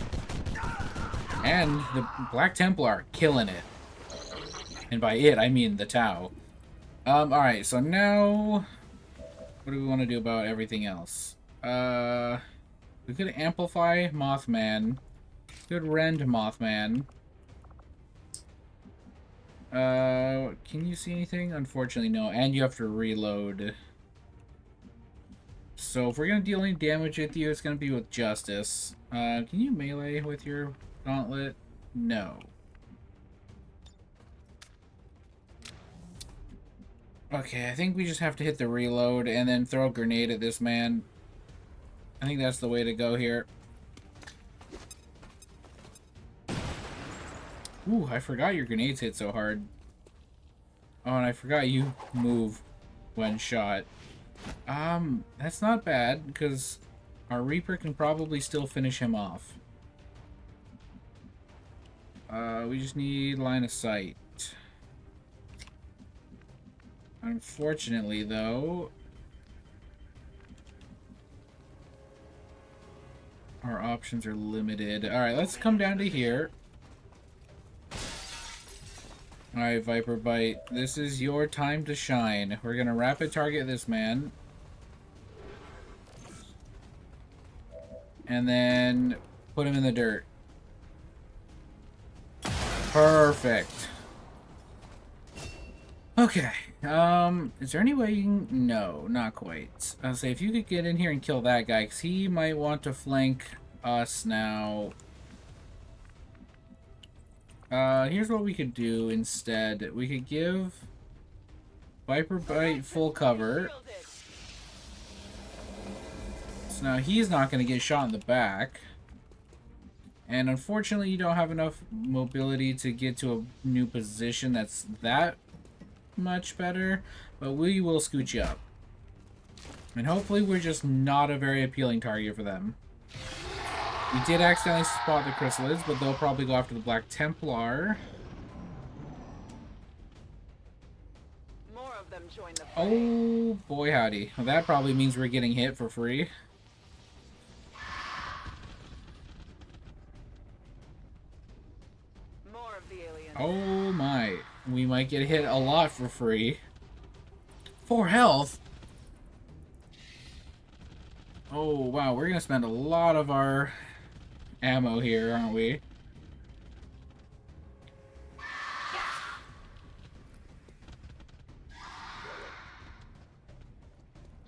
Speaker 1: And the Black Templar killing it. And by it, I mean the Tau. Alright, so now... what do we want to do about everything else? We could amplify Mothman. We could rend Mothman. Can you see anything? Unfortunately, no. And you have to reload. So if we're going to deal any damage with you, it's going to be with Justice. Can you melee with your gauntlet? No. Okay, I think we just have to hit the reload and then throw a grenade at this man. I think that's the way to go here. Ooh, I forgot your grenades hit so hard. Oh, and I forgot you move when shot. That's not bad, because our Reaper can probably still finish him off. We just need line of sight. Unfortunately, though, our options are limited. Alright, let's come down to here. Alright, Viper Bite, this is your time to shine. We're gonna rapid target this man. And then put him in the dirt. Perfect. Okay. Is there any way you can... no, not quite. I'll say if you could get in here and kill that guy, because he might want to flank us now. Here's what we could do instead. We could give Viper Bite full cover. So now he's not going to get shot in the back. And unfortunately, you don't have enough mobility to get to a new position that's that much better. But we will scoot you up. And hopefully we're just not a very appealing target for them. We did accidentally spot the chrysalids, but they'll probably go after the Black Templar.
Speaker 2: More of them join the fray.
Speaker 1: Oh, boy howdy. Well, that probably means we're getting hit for free.
Speaker 2: More of the aliens.
Speaker 1: Oh my. We might get hit a lot for free. 4 health? Oh, wow. We're going to spend a lot of our ammo here, aren't we?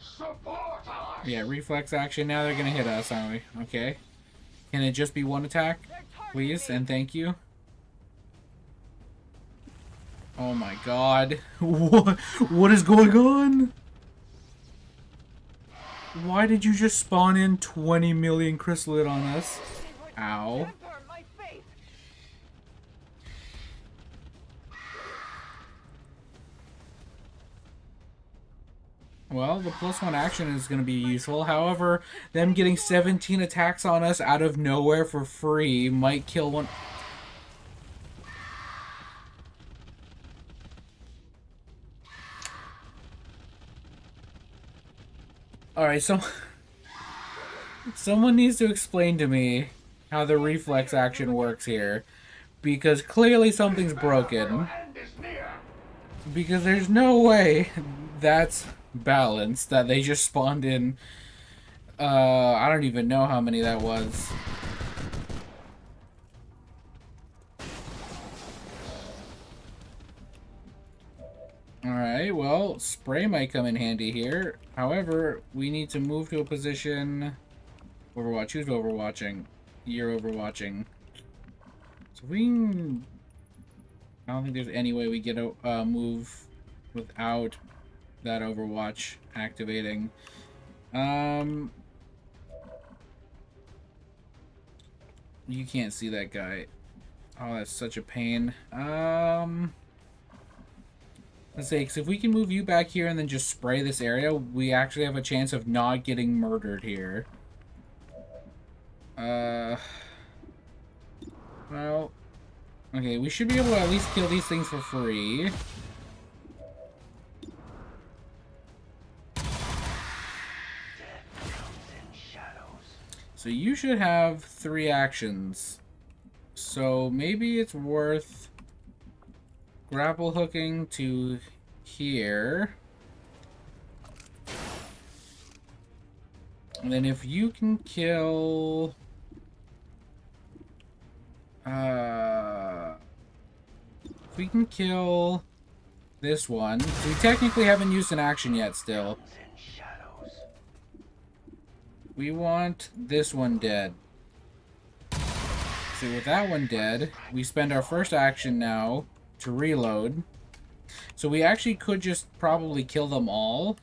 Speaker 11: Support us!
Speaker 1: Yeah, reflex action. Now they're going to hit us, aren't we? Okay. Can it just be one attack, please? And thank you. Oh my god. What is going on? Why did you just spawn in 20 million chrysalid on us? Ow. Well, the +1 action is going to be useful. However, them getting 17 attacks on us out of nowhere for free might kill one... Alright, so Someone needs to explain to me how the reflex action works here. Because clearly something's broken.
Speaker 11: End is near.
Speaker 1: Because there's no way that's balanced, that they just spawned in. I don't even know how many that was. Alright, well, spray might come in handy here. However, we need to move to a position... Overwatch, who's overwatching? You're overwatching. So we can... I don't think there's any way we get a move without that Overwatch activating. You can't see that guy. Oh, that's such a pain. Let's say, because if we can move you back here and then just spray this area, we actually have a chance of not getting murdered here. Well, okay, we should be able to at least kill these things for free. So you should have 3 actions. So maybe it's worth grapple hooking to here. And then if you can kill... if we can kill this one. So we technically haven't used an action yet still. We want this one dead. So with that one dead, we spend our first action now to reload. So we actually could just probably kill them all.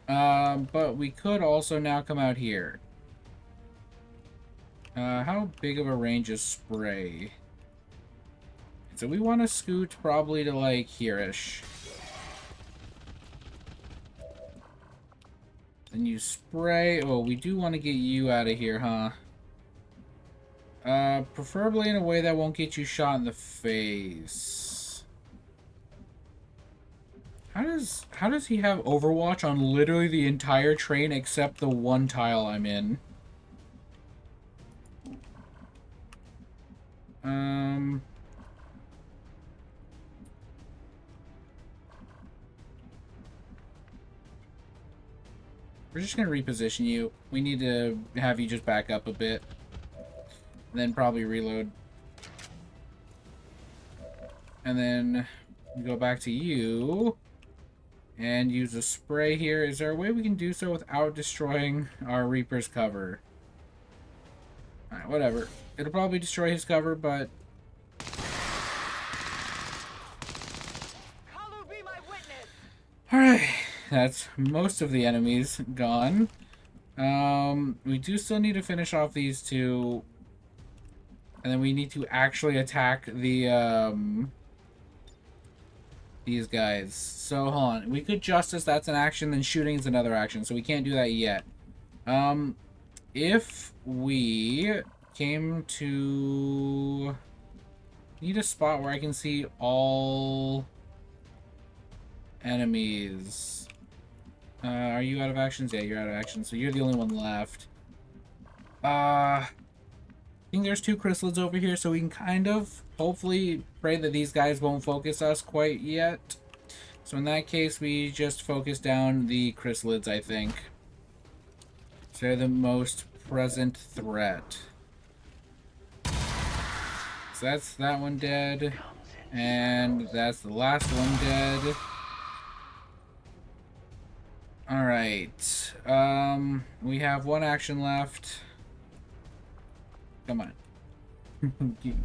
Speaker 1: But we could also now come out here. How big of a range is spray? So we want to scoot probably to like here-ish. Then you spray. Oh, we do want to get you out of here, huh? Preferably in a way that won't get you shot in the face. How does he have Overwatch on literally the entire train except the one tile I'm in? We're just gonna reposition you. We need to have you just back up a bit. And then probably reload. And then go back to you. And use a spray here. Is there a way we can do so without destroying our Reaper's cover? Alright, whatever. It'll probably destroy his cover, but... Alright. That's most of the enemies gone. We do still need to finish off these two. And then we need to actually attack the, these guys. So, hold on. We could Justice, that's an action, then shooting is another action. So we can't do that yet. If we came to... Need a spot where I can see all enemies. Are you out of actions? Yeah, you're out of actions. So you're the only one left. I think there's 2 chrysalids over here, so we can kind of hopefully pray that these guys won't focus us quite yet. So in that case, we just focus down the chrysalids, I think. So they're the most present threat. So that's that one dead. And that's the last one dead. Alright. We have 1 action left. Come on.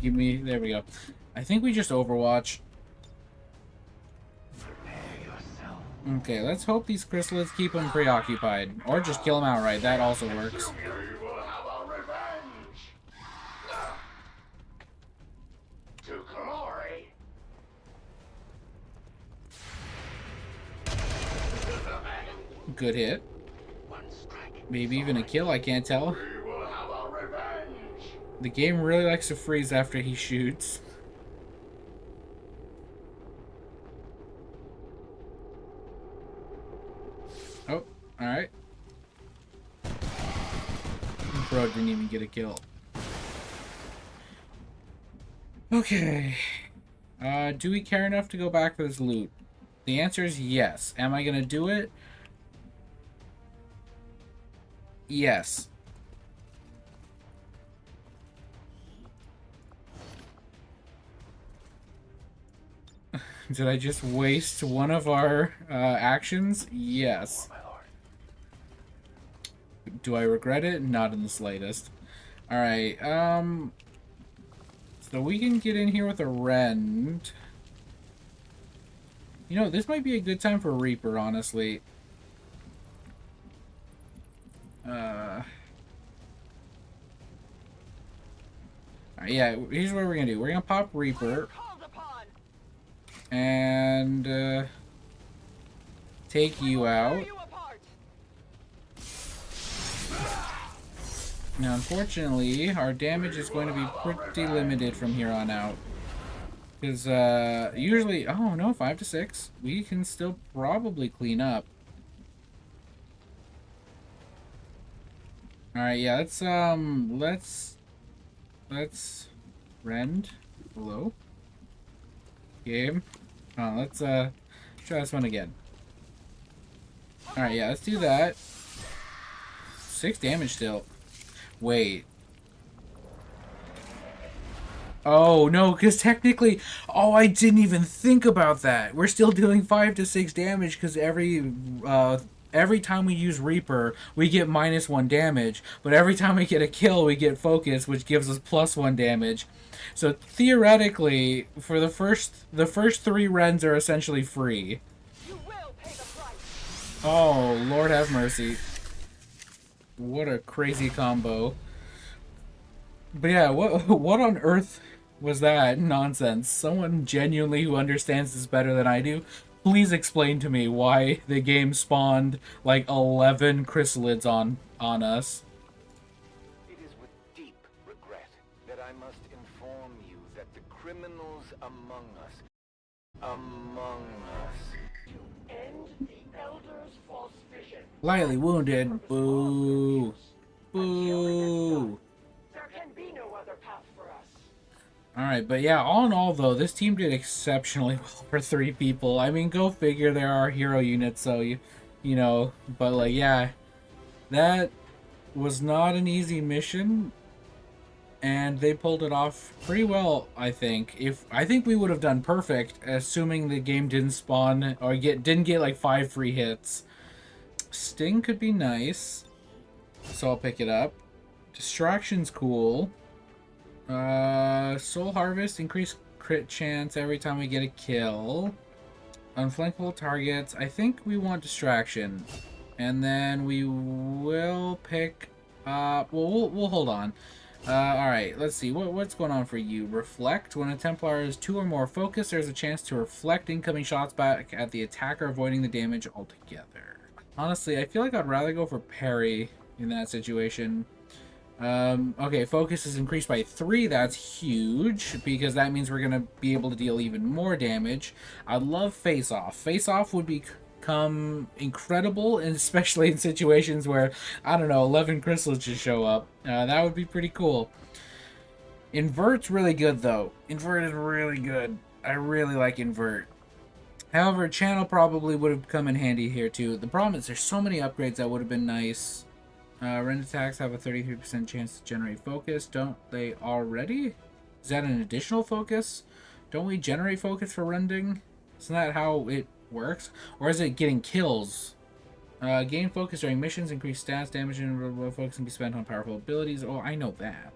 Speaker 1: Give me... There we go. I think we just Overwatch. Okay, let's hope these chrysalids keep them preoccupied. Or just kill them outright. That also works.
Speaker 11: We will have our revenge. To glory.
Speaker 1: Good hit. Maybe even a kill, I can't tell.
Speaker 11: We will have our revenge.
Speaker 1: The game really likes to freeze after he shoots. Oh, alright. Pro didn't even get a kill. Okay. Do we care enough to go back for this loot? The answer is yes. Am I gonna do it? Yes. Did I just waste one of our actions? Yes.
Speaker 9: Oh, my lord.
Speaker 1: Do I regret it? Not in the slightest. Alright, so we can get in here with a rend. You know, this might be a good time for Reaper, honestly. Yeah, here's what we're gonna do. We're gonna pop Reaper. And, take you out. Now, unfortunately, our damage is going to be pretty limited from here on out. Because, usually... Oh, no, 5 to 6. We can still probably clean up. Alright, yeah, let's... Rend. Hello? Game. Oh, let's, try this one again. Alright, yeah, let's do that. 6 damage still. Wait. Oh, no, because technically... Oh, I didn't even think about that. We're still dealing 5 to 6 damage because every time we use Reaper, we get -1 damage. But every time we get a kill, we get Focus, which gives us +1 damage. So theoretically, for the first 3 rends are essentially free.
Speaker 2: You will pay the price.
Speaker 1: Oh, Lord have mercy. What a crazy combo. But yeah, what on earth was that nonsense? Someone genuinely who understands this better than I do, please explain to me why the game spawned like 11 chrysalids on us.
Speaker 3: It is with deep regret that I must inform you that the criminals among us,
Speaker 11: End the Elder's false vision.
Speaker 1: Lightly wounded. Boo. Boo.
Speaker 11: There can be no other path for us.
Speaker 1: Alright, but yeah, all in all though, this team did exceptionally well for 3 people. I mean, go figure, there are hero units, so you know, but like, yeah, that was not an easy mission, and they pulled it off pretty well, I think. I think we would have done perfect, assuming the game didn't spawn, or didn't get like 5 free hits. Sting could be nice, so I'll pick it up. Distraction's cool. Soul Harvest, increased crit chance every time we get a kill. Unflankable targets, I think we want Distraction. And then we will pick up... Well, we'll hold on. Alright, let's see. What's going on for you? Reflect. When a Templar is 2 or more focused, there's a chance to reflect incoming shots back at the attacker, avoiding the damage altogether. Honestly, I feel like I'd rather go for parry in that situation. Okay, focus is increased by 3. That's huge, because that means we're going to be able to deal even more damage. I love face-off. Face-off would become incredible, and especially in situations where, I don't know, 11 crystals just show up. That would be pretty cool. Invert's really good, though. Invert is really good. I really like Invert. However, Channel probably would have come in handy here, too. The problem is there's so many upgrades that would have been nice. Rend attacks have a 33% chance to generate focus. Don't they already? Is that an additional focus? Don't we generate focus for rending? Isn't that how it works? Or is it getting kills? Gain focus during missions, increase stats, damage, and focus can be spent on powerful abilities. Oh, I know that.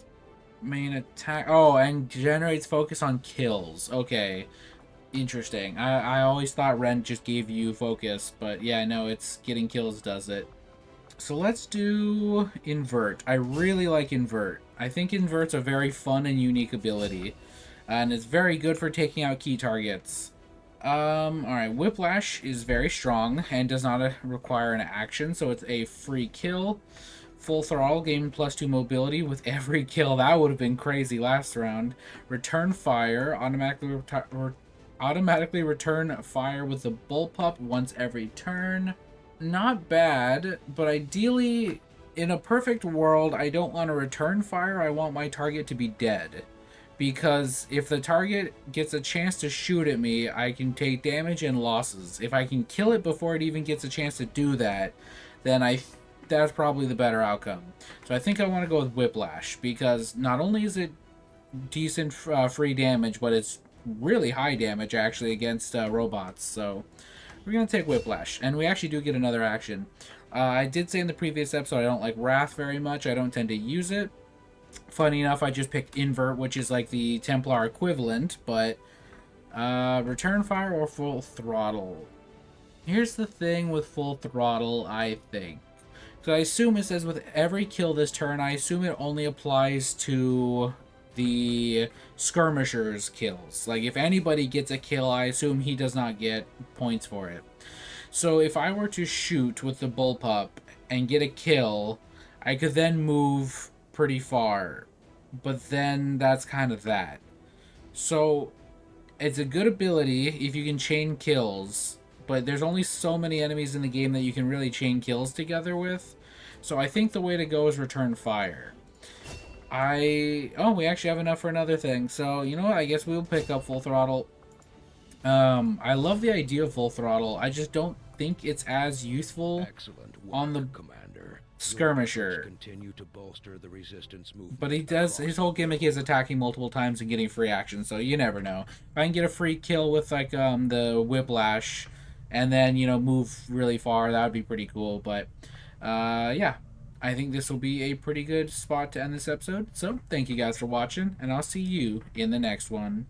Speaker 1: Main attack. Oh, and generates focus on kills. Okay. Interesting. I always thought Rend just gave you focus, but yeah, no, it's getting kills does it. So let's do Invert. I really like Invert. I think Invert's a very fun and unique ability. And it's very good for taking out key targets. Alright, Whiplash is very strong and does not require an action, so it's a free kill. Full Throttle, gain +2 mobility with every kill. That would have been crazy last round. Return Fire, automatically return fire with the Bullpup once every turn. Not bad, but ideally in a perfect world, I don't want to return fire. I want my target to be dead. Because if the target gets a chance to shoot at me, I can take damage and losses. If I can kill it before it even gets a chance to do that, then that's probably the better outcome. So I think I want to go with Whiplash, because not only is it decent free damage, but it's really high damage actually against robots. So we're going to take Whiplash, and we actually do get another action. I did say in the previous episode I don't like Wrath very much. I don't tend to use it. Funny enough, I just picked Invert, which is like the Templar equivalent, but return fire or full throttle. Here's the thing with full throttle, I think. So I assume it says with every kill this turn, I assume it only applies to the skirmishers' kills. Like, if anybody gets a kill, I assume he does not get points for it. So if I were to shoot with the bullpup and get a kill, I could then move pretty far. But then that's kind of that. So it's a good ability if you can chain kills, but there's only so many enemies in the game that you can really chain kills together with. So I think the way to go is return fire. Oh, we actually have enough for another thing. So, you know what? I guess we'll pick up full throttle. I love the idea of full throttle. I just don't think it's as useful on the
Speaker 5: Commander.
Speaker 1: skirmisher.
Speaker 5: Continue to bolster the resistance movement.
Speaker 1: But his whole gimmick is attacking multiple times and getting free action, so you never know. If I can get a free kill with like the Whiplash and then, you know, move really far, that would be pretty cool. But yeah, I think this will be a pretty good spot to end this episode. So thank you guys for watching, and I'll see you in the next one.